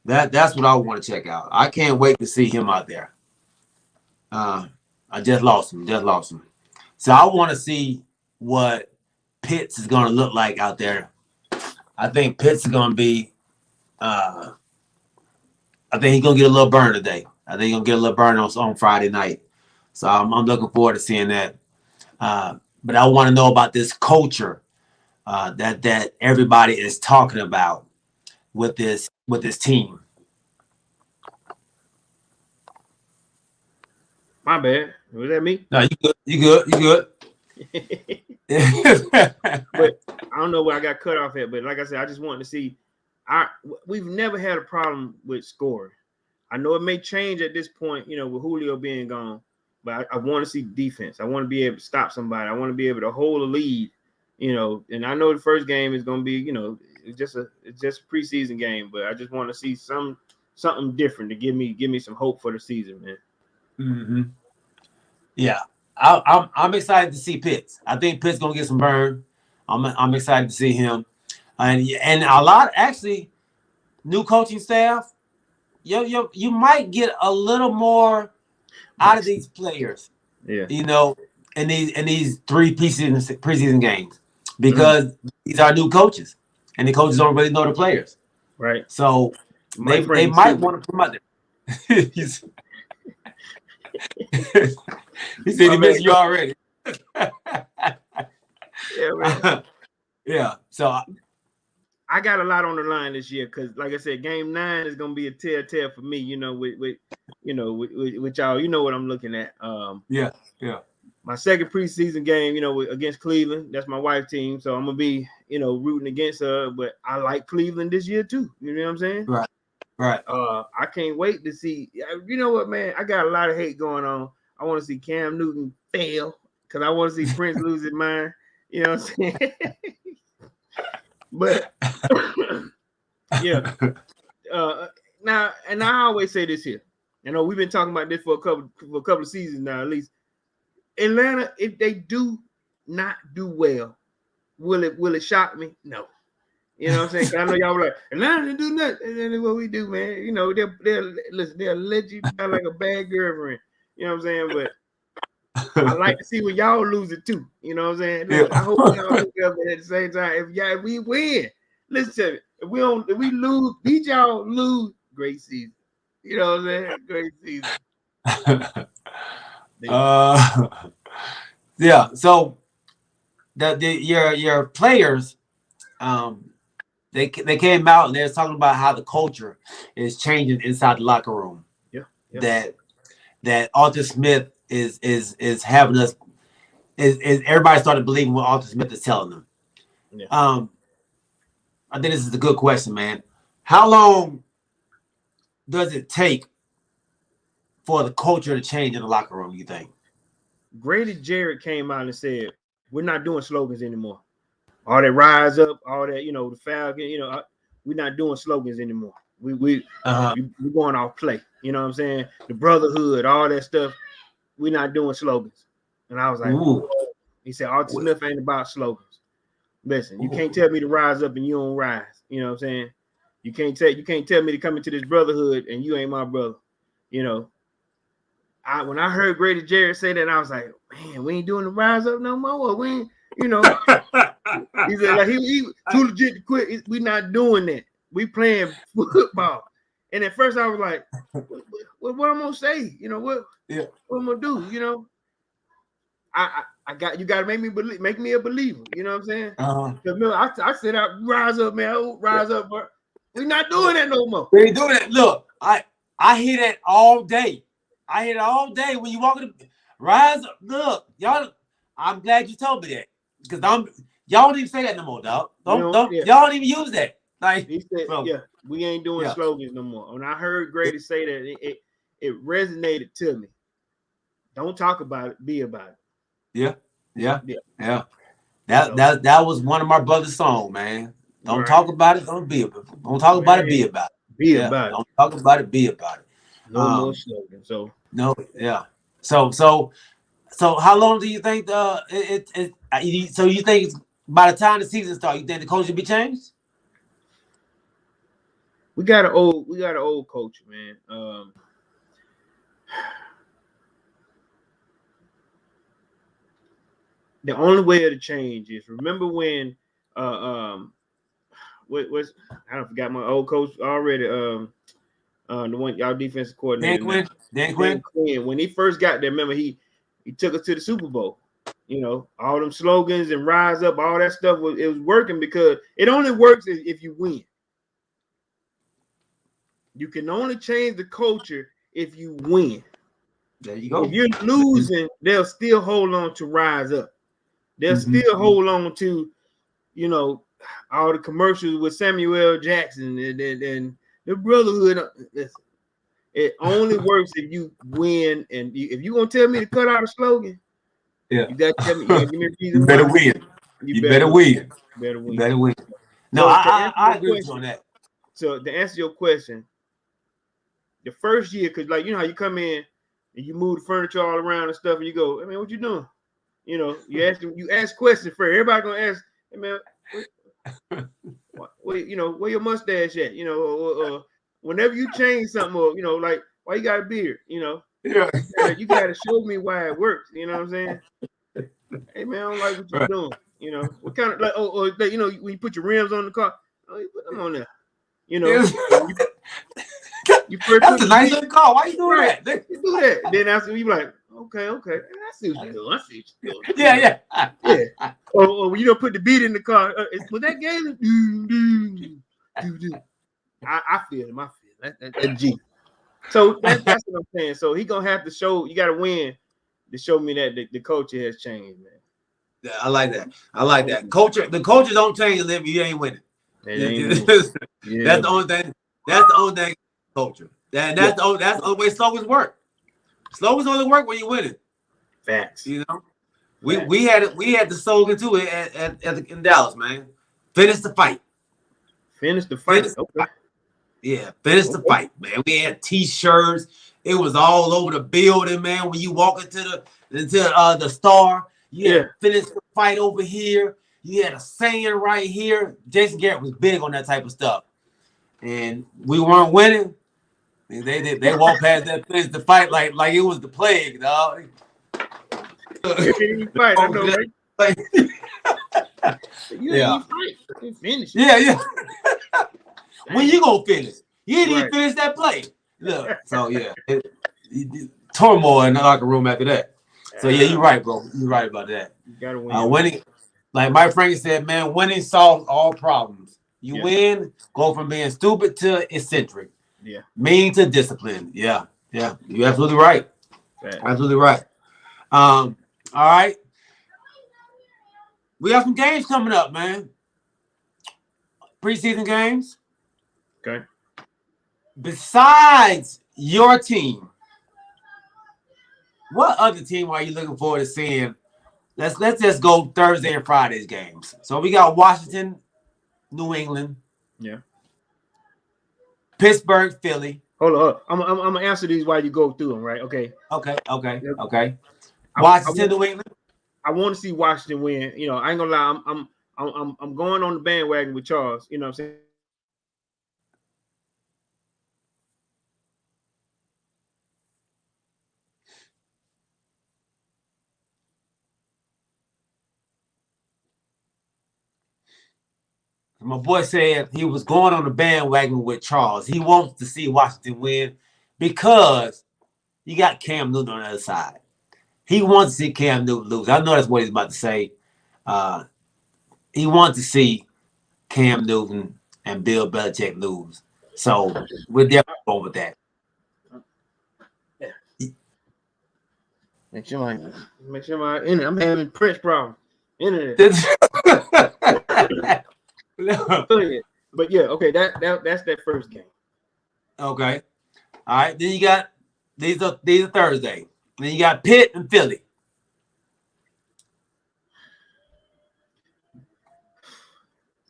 That's what I want to check out. I can't wait to see him out there. I just lost him. So I want to see what Pitts is going to look like out there. I think Pitts is going to be. I think he's going to get a little burn today. I think he's going to get a little burn on Friday night. So I'm looking forward to seeing that. But I want to know about this culture that everybody is talking about with this team. My bad. Was that me? No, you good. But I don't know where I got cut off at. But like I said, I just wanted to see. We've never had a problem with scoring. I know it may change at this point, with Julio being gone. But I want to see defense. I want to be able to stop somebody. I want to be able to hold a lead. And I know the first game is going to be, it's just a preseason game. But I just want to see something different to give me some hope for the season, man. Mm-hmm. Yeah, I'm excited to see Pitts. I think Pitts gonna get some burn. I'm excited to see him, and a lot actually new coaching staff. You might get a little more out of these players. Yeah, in these 3 preseason games because these are new coaches, and the coaches don't really know the players. Right. So they might want to promote it. He said he missed you already. Yeah, man. Yeah. So I got a lot on the line this year because, like I said, Game 9 is gonna be a telltale for me. With y'all, you know what I'm looking at. Yeah. My second preseason game, against Cleveland. That's my wife's team, so I'm gonna be, rooting against her. But I like Cleveland this year too. You know what I'm saying? Right. I can't wait to see. You know what, man? I got a lot of hate going on. I want to see Cam Newton fail because I want to see Prince lose his mind. You know what I'm saying? But yeah. Now, and I always say this here. We've been talking about this for a couple of seasons now, at least. Atlanta, if they do not do well, will it shock me? No. You know what I'm saying? I know y'all were like, Atlanta didn't do nothing. And then what we do, man. They'll let you down like a bad girlfriend. You know what I'm saying? But I like to see when y'all lose it too. You know what I'm saying? Listen, I hope y'all look up at the same time. If we win, listen to me. If we lose, beat y'all, lose, great season. You know what I'm saying? Great season. Yeah. So your players, they came out and they're talking about how the culture is changing inside the locker room. Yeah. That Arthur Smith is having us. Is everybody started believing what Arthur Smith is telling them? Yeah. I think this is a good question, man. How long does it take for the culture to change in the locker room, you think? Grady Jarrett came out and said, we're not doing slogans anymore. All that rise up, all that, the Falcon, we're not doing slogans anymore. We're going off play. You know what I'm saying? The brotherhood, all that stuff. We're not doing slogans. And I was like, Ooh. He said, Arthur Smith ain't about slogans. Listen, you can't tell me to rise up and you don't rise. You know what I'm saying? You can't tell me to come into this brotherhood and you ain't my brother. You know, when I heard Grady Jarrett say that, I was like, man, we ain't doing the rise up no more. Or we ain't, you know. He said like he too legit to quit. We not doing that. We playing football. And at first I was like, what I'm gonna say? You know what? Yeah. What I'm gonna do? You know, you gotta make me a believer. You know what I'm saying? Because I said, rise up, man, rise up, but we not doing that no more. We ain't doing that. Look, I hear that all day. I hear it all day when you walk in the rise up. Look, y'all. I'm glad you told me that because y'all don't even say that no more, dog. Y'all don't even use that. Like he said, we ain't doing slogans no more. When I heard Grady say that, it resonated to me. Don't talk about it, be about it. Yeah. That was one of my brother's songs, man. Don't talk about it, don't be about it. Don't talk about it, be about it. Be about it. Don't talk about it, be about it. No more slogan. So no, yeah. So how long do you think so you think by the time the season starts, you think the coach will be changed? We got an old coach, man. The only way to change is remember when what was I don't forgot my old coach already. The one y'all defensive coordinator. Dan Quinn. When he first got there, remember he took us to the Super Bowl. You know, all them slogans and rise up, all that stuff was working because it only works if you win. You can only change the culture if you win. There you go. If you're losing, they'll still hold on to rise up. They'll still hold on to, you know, all the commercials with Samuel L. Jackson and the brotherhood. It only works if you win. And if you're going to tell me to cut out a slogan, you got to tell me. You give me a reason. You better win. You better win. You better win. No, so I agree with you on that. So to answer your question, the first year, because like, you know how you come in and you move the furniture all around and stuff, and you go, hey man, what you doing? You know, you ask questions first. Everybody gonna ask, hey man, you know, where your mustache at? You know, whenever you change something, or you know, like why you got a beard? You know, you gotta show me why it works. You know what I'm saying? Hey man, I don't like what you're doing. You know, what kind of like, you know, when you put your rims on the car, you put them on there. You know, that's a nice little car. Why you doing that? You do that. Then after you be like, okay, I see what you're doing. Yeah. Or you don't put the beat in the car. Was that game? I feel him. That's G. So that's what I'm saying. So he gonna have to show. You got to win to show me that the culture has changed, man. Yeah, I like that. Culture. The culture don't change if you ain't winning. That's the only thing. That's the only thing. Culture. That's the only way slogans work. Slogans only work when you're winning. Facts. You know, we had the slogan too in Dallas, man. Finish the fight. Finish the fight. Yeah, finish the fight, man. We had T-shirts. It was all over the building, man. When you walk into the Star, you had finish the fight over here. You had a saying right here. Jason Garrett was big on that type of stuff, and we weren't winning. They walked past that finish the fight like it was the plague, dog. You fight, I know, right? You didn't fight. You finished. Yeah. When you gonna finish? You didn't even finish that play. Look, so yeah, turmoil in the locker room after that. So yeah, you're right, bro. You're right about that. You gotta win. Winning, like Mike Frank said, man, winning solves all problems. You win, go from being stupid to eccentric. Yeah. Mean to discipline. Yeah. You're absolutely right. Absolutely right. All right. We have some games coming up, man. Preseason games. Okay. Besides your team, what other team are you looking forward to seeing? Let's just go Thursday and Friday's games. So we got Washington, New England. Yeah. Pittsburgh, Philly. Hold on. I'm gonna answer these while you go through them, right? Okay. Okay. Washington, New England. I want to see Washington win. You know, I ain't gonna lie. I'm going on the bandwagon with Charles. You know what I'm saying? My boy said he was going on the bandwagon with Charles. He wants to see Washington win because you got Cam Newton on the other side. He wants to see Cam Newton lose. I know that's what he's about to say. He wants to see Cam Newton and Bill Belichick lose. So we're definitely going with that. Yeah. Make sure I'm having press problems. Internet. But yeah, okay, that's that first game. Okay. All right. Then you got these are Thursday. Then you got Pitt and Philly.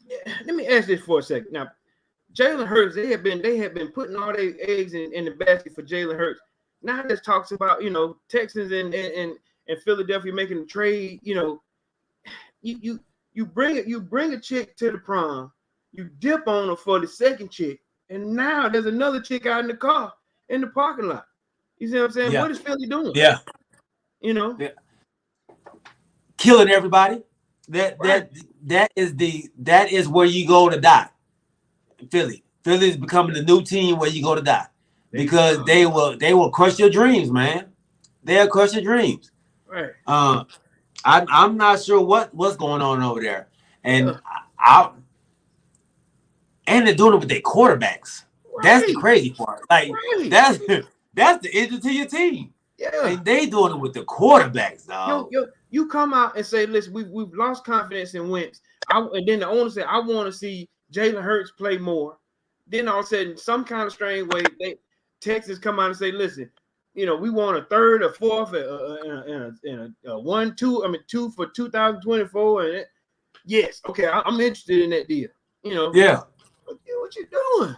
Yeah, let me ask this for a second. Now, Jalen Hurts, they have been putting all their eggs in the basket for Jalen Hurts. Now this talks about, you know, Texans and Philadelphia making a trade. You know, you bring a chick to the prom, you dip on her for the second chick, and now there's another chick out in the car in the parking lot. You see what I'm saying? Yeah. What is Philly doing? Yeah. You know? Yeah. Killing everybody. That is where you go to die. Philly is becoming the new team where you go to die. Because they will crush your dreams, man. They'll crush your dreams. Right. I'm not sure what's going on over there. And and they're doing it with their quarterbacks. Right. That's the crazy part. Like that's the injury to your team. Yeah. And they doing it with the quarterbacks, dog. You come out and say, listen, we've lost confidence in Wentz. And then the owner said, I want to see Jalen Hurts play more. Then all of a sudden, some kind of strange way, Texas come out and say, listen, you know, we want a third or fourth and a 2 for 2024. And yes, okay, I'm interested in that deal. You know, yeah. What you doing?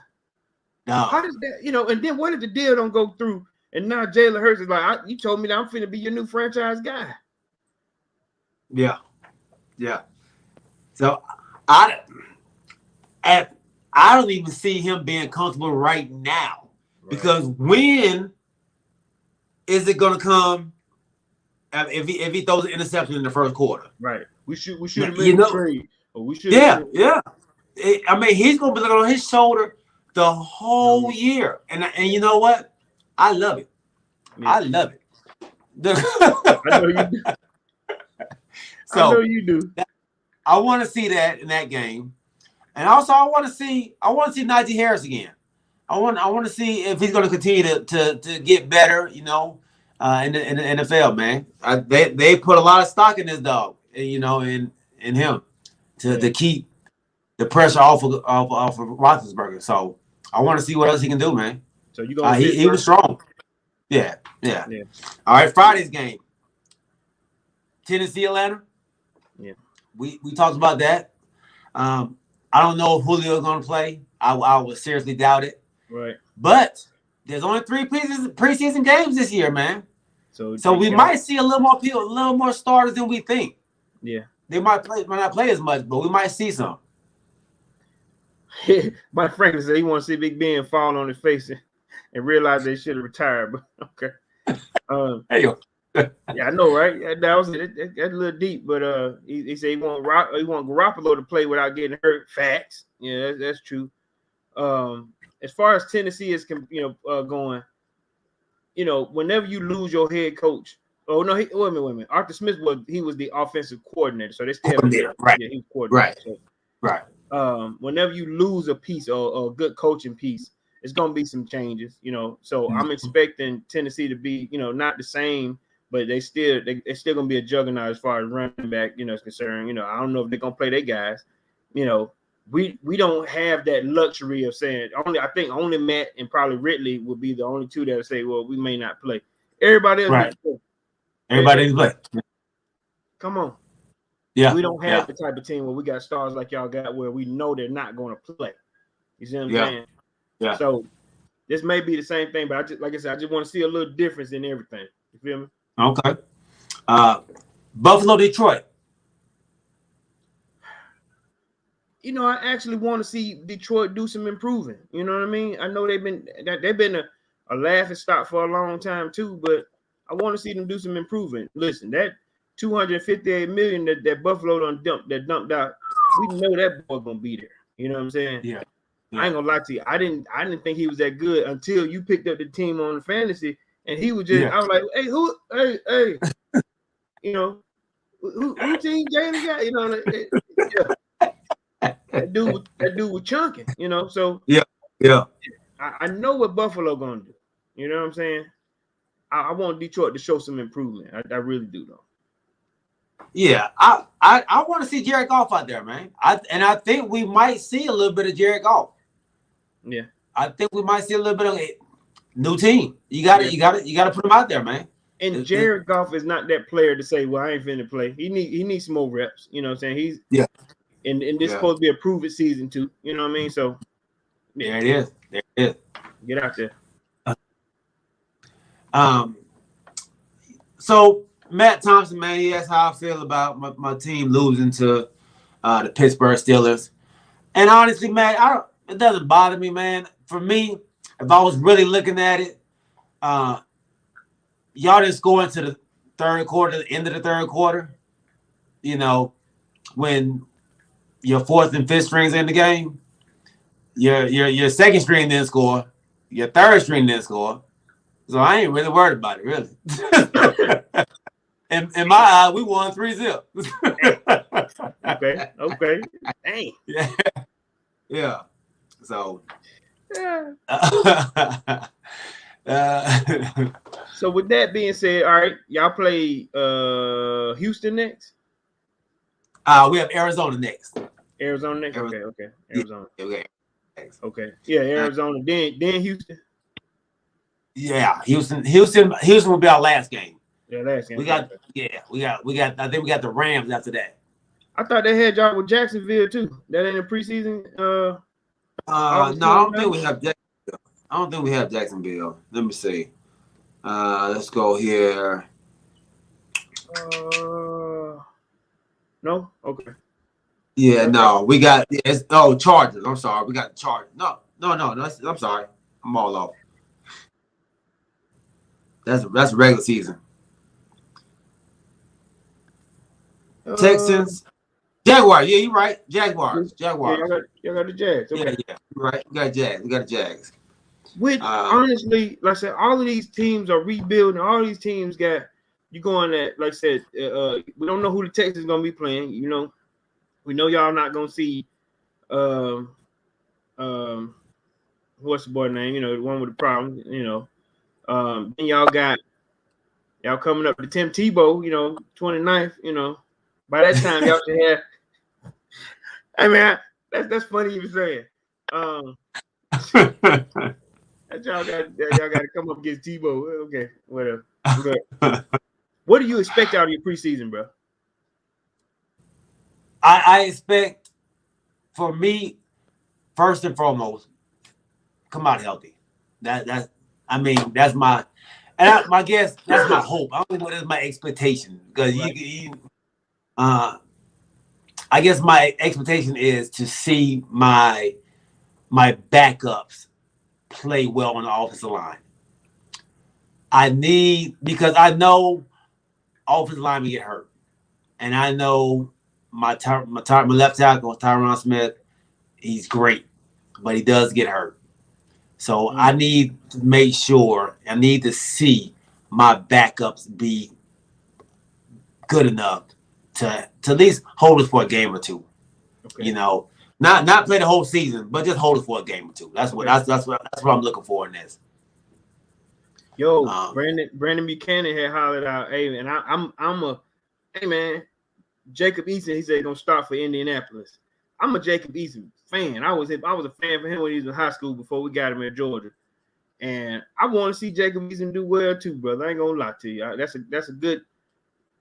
No. How does that, you know, and then what if the deal don't go through? And now Jalen Hurts is like, you told me that I'm finna be your new franchise guy. Yeah. Yeah. So I don't even see him being comfortable right now. Right. Because when is it gonna come if he throws an interception in the first quarter? Right. We should have made a trade. Or we should. Yeah. I mean, he's gonna be looking on his shoulder the whole year. And you know what? I love it. Yeah. I love it. I know you do. So I know you do. I want to see that in that game, and also I want to see Najee Harris again. I want to see if he's going to continue to get better. You know, in the NFL, man. They put a lot of stock in this dog. You know, in him to keep the pressure off of Roethlisberger. So I want to see what else he can do, man. So you gonna he was strong. Yeah. All right, Friday's game. Tennessee, Atlanta. Yeah. We talked about that. I don't know if Julio's going to play. I would seriously doubt it. Right. But there's only 3 preseason games this year, man. So we might see a little more people, a little more starters than we think. Yeah. They might not play as much, but we might see some. Mike Franklin said he wants to see Big Ben fall on his face and realize they should have retired. But okay. Hey yo. Yeah, I know, right? That was that's a little deep, but he said he want Garoppolo to play without getting hurt. Facts. Yeah, that's true. As far as Tennessee is, going, you know, whenever you lose your head coach. Oh no, wait a minute. Arthur Smith was the offensive coordinator, so they still right. Yeah, he was coordinator. Right. Whenever you lose a piece or a good coaching piece, it's gonna be some changes, you know. So I'm expecting Tennessee to be, you know, not the same. But they're still gonna be a juggernaut as far as running back, you know, is concerned. You know, I don't know if they're gonna play their guys. You know, we don't have that luxury of saying I think only Matt and probably Ridley will be the only 2 that say, well, we may not play. Everybody else right. Everybody play. Come on. Yeah. We don't have the type of team where we got stars like y'all got where we know they're not going to play. You see what I'm saying? Yeah. So this may be the same thing, but I just want to see a little difference in everything. You feel me? Okay. Buffalo, Detroit. You know, I actually want to see Detroit do some improving. You know what I mean? I know they've been a laughing stock for a long time too, but I want to see them do some improving. Listen, that 258 million that Buffalo dumped out, we know that boy gonna be there. You know what I'm saying? Yeah. I ain't gonna lie to you. I didn't think he was that good until you picked up the team on the fantasy, and he was just. I was like, hey, you know, who team Jalen got? You know, yeah. That dude was chunking, you know. So yeah. I know what Buffalo gonna do. You know what I'm saying? I want Detroit to show some improvement. I really do, though. Yeah, I want to see Jared Goff out there, man. I think we might see a little bit of Jared Goff. Yeah, I think we might see a little bit of a new team. You got to put him out there, man. And Jared Goff is not that player to say, "Well, I ain't finna play." He needs some more reps. You know what I'm saying? And this supposed to be a prove it season too. You know what I mean? So there it is. There it is. Get out there. So Matt Thompson, man, he asked how I feel about my team losing to the Pittsburgh Steelers. And honestly, man, it doesn't bother me, man. For me, if I was really looking at it, y'all didn't score into the third quarter, the end of the third quarter. You know, when your fourth and fifth strings in the game, your second string didn't score, your third string didn't score. So I ain't really worried about it, really. in my eye, we won 3-0. Okay. Dang. Yeah. So. Yeah. So with that being said, all right, y'all play Houston next. We have Arizona next. Arizona next. Okay. Arizona. Okay. Yeah, Arizona. Then Houston. Yeah, Houston will be our last game. Yeah, last game. We got. I think we got the Rams after that. I thought they had y'all with Jacksonville too. That ain't a preseason. No, I don't think we have Jacksonville. I don't think we have Jacksonville. Let me see. Let's go here. No. Okay. Yeah, no, we got. Chargers. I'm sorry, we got Chargers. No. I'm sorry, I'm all off. That's regular season. Texans, Jaguars. Yeah, you're right. Jaguars. Yeah, y'all got the Jags. Okay. Yeah, you're right. We got Jags. We got the Jags. Which honestly, like I said, all of these teams are rebuilding. All these teams got you going at. Like I said, we don't know who the Texans gonna be playing. You know, we know y'all not gonna see. What's the boy name? You know, the one with the problem. You know. Then y'all coming up to Tim Tebow, you know, 29th, you know. By that time, y'all should have. I mean, that's funny even saying. Y'all got to come up against Tebow. Okay, whatever. But what do you expect out of your preseason, bro? I expect, for me, first and foremost, come out healthy. That's my guess. That's my hope. I don't know what is my expectation because I guess my expectation is to see my backups play well on the offensive line. Because I know offensive linemen get hurt, and I know my left tackle Tyron Smith, he's great, but he does get hurt. So I need to make sure, I need to see my backups be good enough to at least hold us for a game or two. Okay. You know, not play the whole season, but just hold us for a game or two. That's what I'm looking for in this. Yo, Brandon Buchanan had hollered out, hey, and hey man, Jacob Eason, he said he's gonna start for Indianapolis. I'm a Jacob Eason fan. I was a fan for him when he was in high school before we got him in Georgia, and I want to see Jacob Eason do well too, brother. I ain't gonna lie to you. That's a good,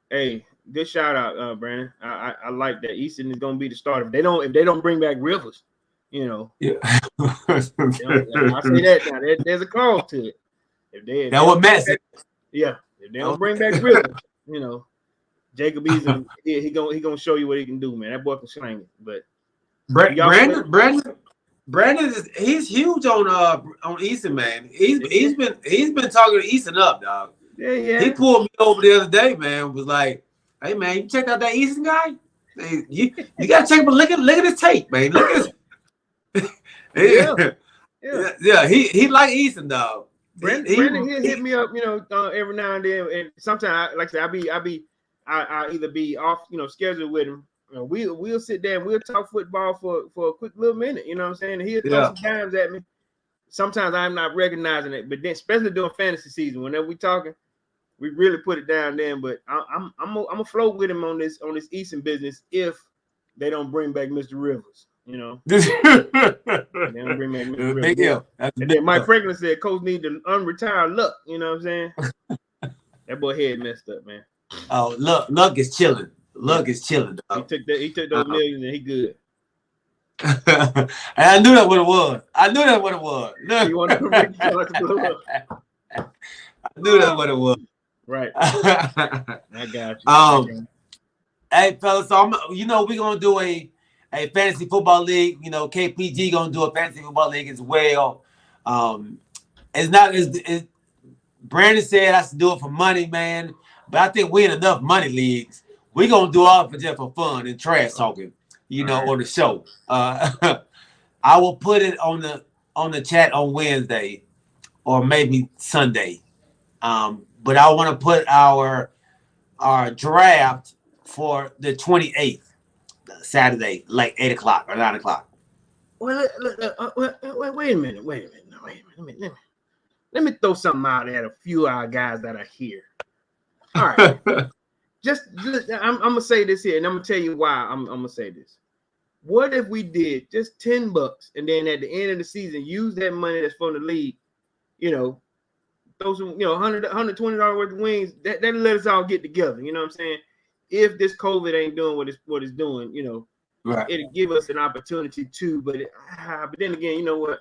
good shout out, Brandon. I like that. Eason is gonna be the starter. If they don't bring back Rivers, you know. Yeah. I say that now. There's a clause to it. If they Matt said. Yeah. If they don't bring back Rivers, you know. Jacob Eason, he gonna show you what he can do, man. That boy can slang it. But Brandon he's huge on Easton, man. He's been talking to Easton up, dog. Yeah. He pulled me over the other day, man. Was like, hey man, you checked out that Easton guy? Hey, you gotta check him. Look at his tape, man. Look at yeah. He like Easton, dog. Brandon hit me up, every now and then, and sometimes, like I said, I either be off, scheduled with him. We'll sit there and we'll talk football for a quick little minute. You know what I'm saying? And he'll throw some dimes at me. Sometimes I'm not recognizing it, but then especially during fantasy season, whenever we talking, we really put it down then. But I'm gonna float with him on this Easton business if they don't bring back Mr. Rivers. They don't bring back Mr. Rivers. And then Mike Franklin said, "Coach need to unretire Luck." You know what I'm saying? That boy head messed up, man. Oh, Luck is chilling. Luck is chilling, dog. He took those millions and he good. And I knew that what it was. Look. You want to blow up. I knew that's what it was. Right. I got you. Hey, fellas, so we're gonna do a fantasy football league. KPG gonna do a fantasy football league as well. It's not as Brandon said I should do it for money, man. But I think we in enough money leagues. We're gonna do all for just for fun and trash talking, on the show. I will put it on the chat on Wednesday or maybe Sunday. But I want to put our draft for the 28th, Saturday, like 8 o'clock or 9 o'clock. Well, wait a minute. Let me throw something out at a few of our guys that are here. All right. I'm gonna say this here, and I'm gonna tell you why I'm gonna say this. What if we did just $10, and then at the end of the season, use that money that's from the league, throw some, $100, $120 worth of wings. That'll let us all get together. You know what I'm saying? If this COVID ain't doing what it's doing, right. It'll give us an opportunity too. But then again, you know what?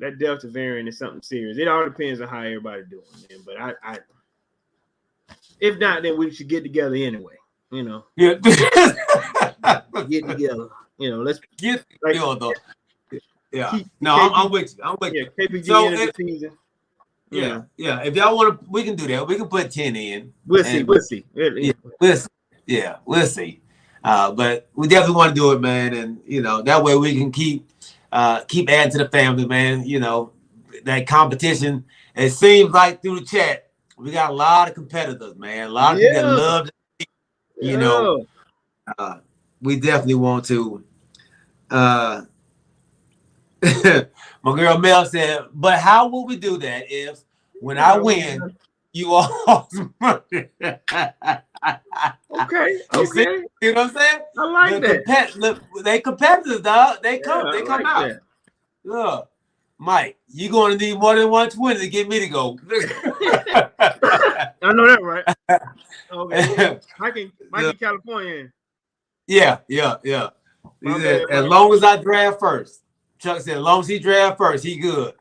That Delta variant is something serious. It all depends on how everybody doing, man. But I if not, then we should get together anyway. Yeah. Get together. Let's get together. Yeah. I'm with you. Yeah, KPG so end of the season. Yeah. If y'all want to, we can do that. We can put 10 in. We'll see. Yeah, we'll see. But we definitely want to do it, man. And that way we can keep adding to the family, man. That competition. It seems like through the chat, we got a lot of competitors, man. A lot of people that love to, we definitely want to. My girl Mel said, but how will we do that if when I win, you all some money? Okay. See, you know what I'm saying? I like that. They competitors, dog. They come like out. That. Look, Mike, you're going to need more than 120 to get me to go. I know that, right? Okay. Mike in California. Yeah. He said, as long as I draft first. Chuck said, as long as he draft first, he good.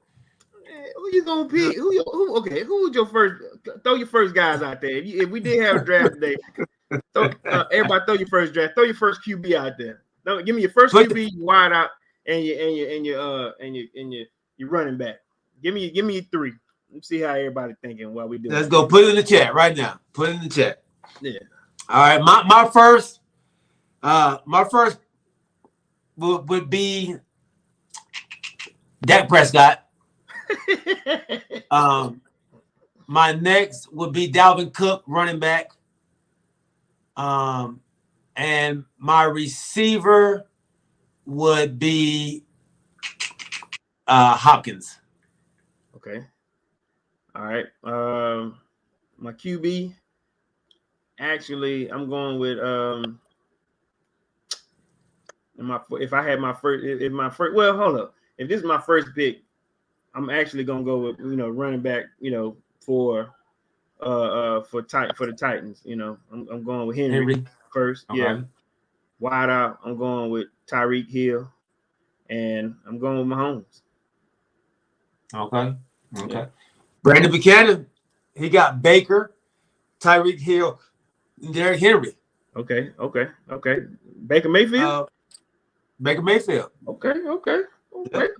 Who you gonna pick? Who was your first? Throw your first guys out there. If we did have a draft today, everybody throw your first draft. Throw your first QB out there. No, give me your first QB wide out and your running back. Give me your three. Let's see how everybody thinking while we do. Let's go. Put it in the chat right now. Put it in the chat. Yeah. All right. My first would be Dak Prescott. My next would be Dalvin Cook, running back. And my receiver would be Hopkins. Okay. All right. My QB. Actually, I'm going with well, hold up. If this is my first pick, I'm actually gonna go with running back, for the Titans. I'm going with Henry first. Okay. Yeah. Wide out, I'm going with Tyreek Hill, and I'm going with Mahomes. Okay. Yeah. Brandon Buchanan, he got Baker, Tyreek Hill, and Derrick Henry. Okay. Baker Mayfield. Baker Mayfield. Okay.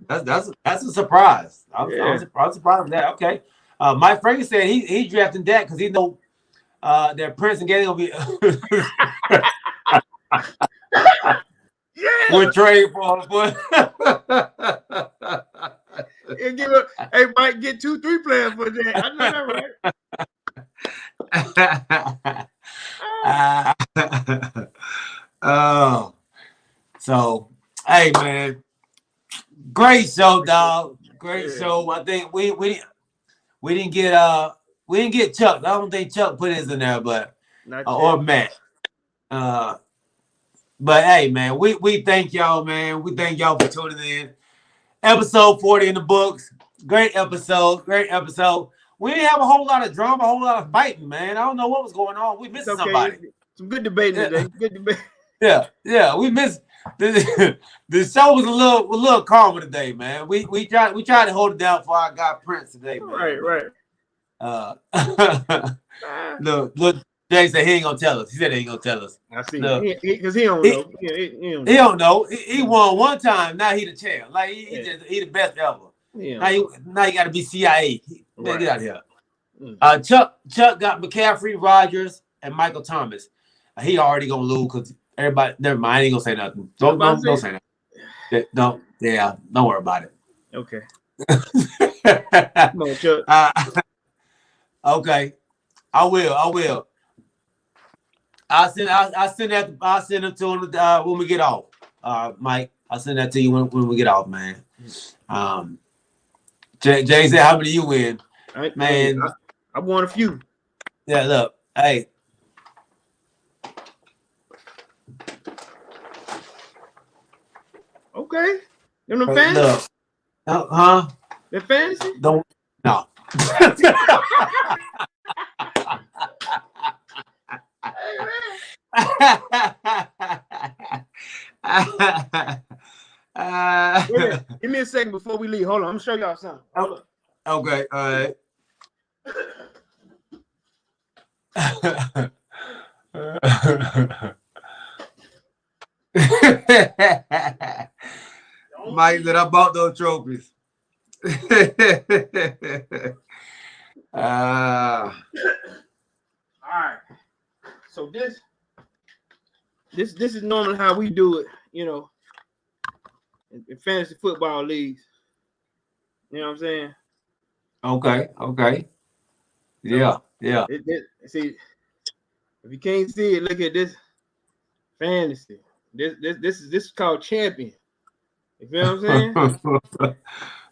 That's a surprise. I'm surprised with that. Okay. Mike Franklin said he drafting Dak because he know that Prince and Getty gonna be would trade for. Hey, might get 2-3 players for that. I know that, right? So hey, man, great show, dog. Great show. I think we didn't get Chuck. I don't think Chuck put his in there, but or Matt. But hey, man, we thank y'all, man. We thank y'all for tuning in. Episode 40 in the books. Great episode. We didn't have a whole lot of drama, a whole lot of fighting, man. I don't know what was going on. We missed somebody. Some good debating today. Good debate. Yeah. We missed the show was a little calmer today, man. We tried to hold it down for our guy Prince today, man. Right. Look, Jay said he ain't gonna tell us. He said he ain't gonna tell us. I see. Because he don't know. He don't know. He won one time. Now he the champ. Like he the best ever. Yeah. Now you got to be CIA. Right. Get out of here. Chuck got McCaffrey, Rodgers, and Michael Thomas. He already gonna lose because everybody. Never mind. I ain't gonna say nothing. Don't say that. Don't worry about it. Okay. Come on, Chuck. Okay. I will. I'll send it to him when we get off. Mike, I'll send that to you when we get off, man. Jay said, how many you win? Man, I won a few. Yeah, look. Hey. Okay. You know fantasy? Look. Huh? The fantasy? No. Give me a second before we leave. Hold on, I'm gonna show y'all something. Okay, all right. Mike said I bought those trophies. All right. So this is normally how we do it, you know, in fantasy football leagues. You know what I'm saying? Okay. Yeah. See, if you can't see it, look at this fantasy. This is called champion. You feel what I'm saying?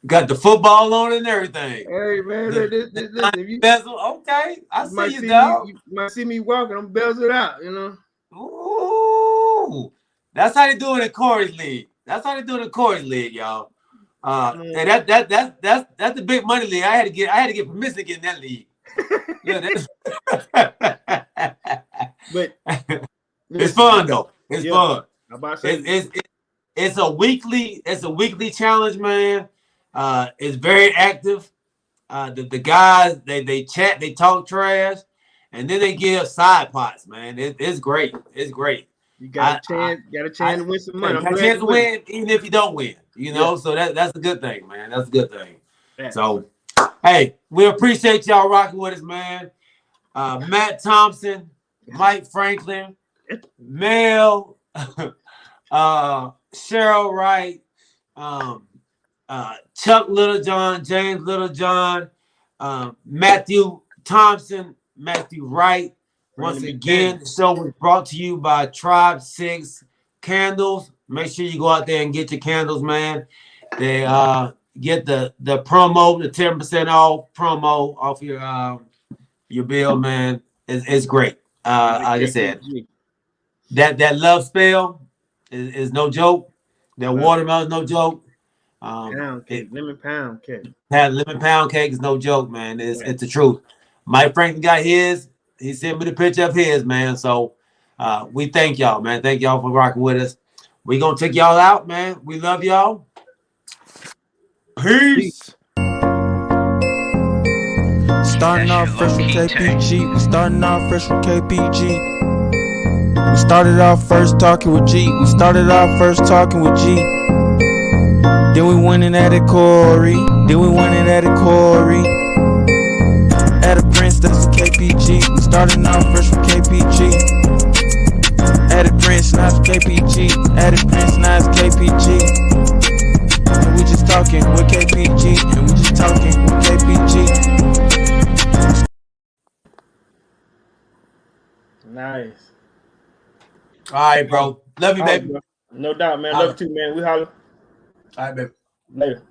Got the football on and everything. Hey man, listen, okay, I see you, dog. You might see me walking. I'm bezeled out, you know. Ooh, that's how they do it in Corey's league. Y'all. And that's the big money league. I had to get permission to get in that league. But it's fun though. It's fun. It's a weekly challenge, man. It's very active. The guys they chat, they talk trash, and then they give side pots, man. It's great. It's great. You got a chance to win some money. Got a chance to win, even if you don't win. You know, so that's a good thing, man. That's a good thing. Yeah. So, hey, we appreciate y'all rocking with us, man. Matt Thompson, Mike Franklin, Mel, Cheryl Wright, Chuck Littlejohn, James Littlejohn, Matthew Thompson, Matthew Wright. Once again, the show was brought to you by Tribe 6 Candles. Make sure you go out there and get your candles, man. They get the promo, the 10% off promo off your bill, man. It's great. Like I said, that love spell is no joke. That watermelon is no joke. Lemon pound cake. Lemon pound cake is no joke, man. It's the truth. Mike Franklin got his. He sent me the picture of his, man. So we thank y'all, man. Thank y'all for rocking with us. We gonna take y'all out, man. We love y'all. Peace. Starting off fresh with KPG. We starting off fresh with KPG. We started off first talking with G. We started off first talking with G. Then we went and added Corey. Then we went and added Corey. Added Prince, that's the KPG. We started off fresh with KPG. Added Prince, now it's KPG. Added Prince, now it's KPG. And we just talking with KPG. And we just talking with KPG. Nice. All right, bro. Love you, All right, baby. bro. No doubt, man. Holla. Love you too, man. We holler. All right, baby. Later.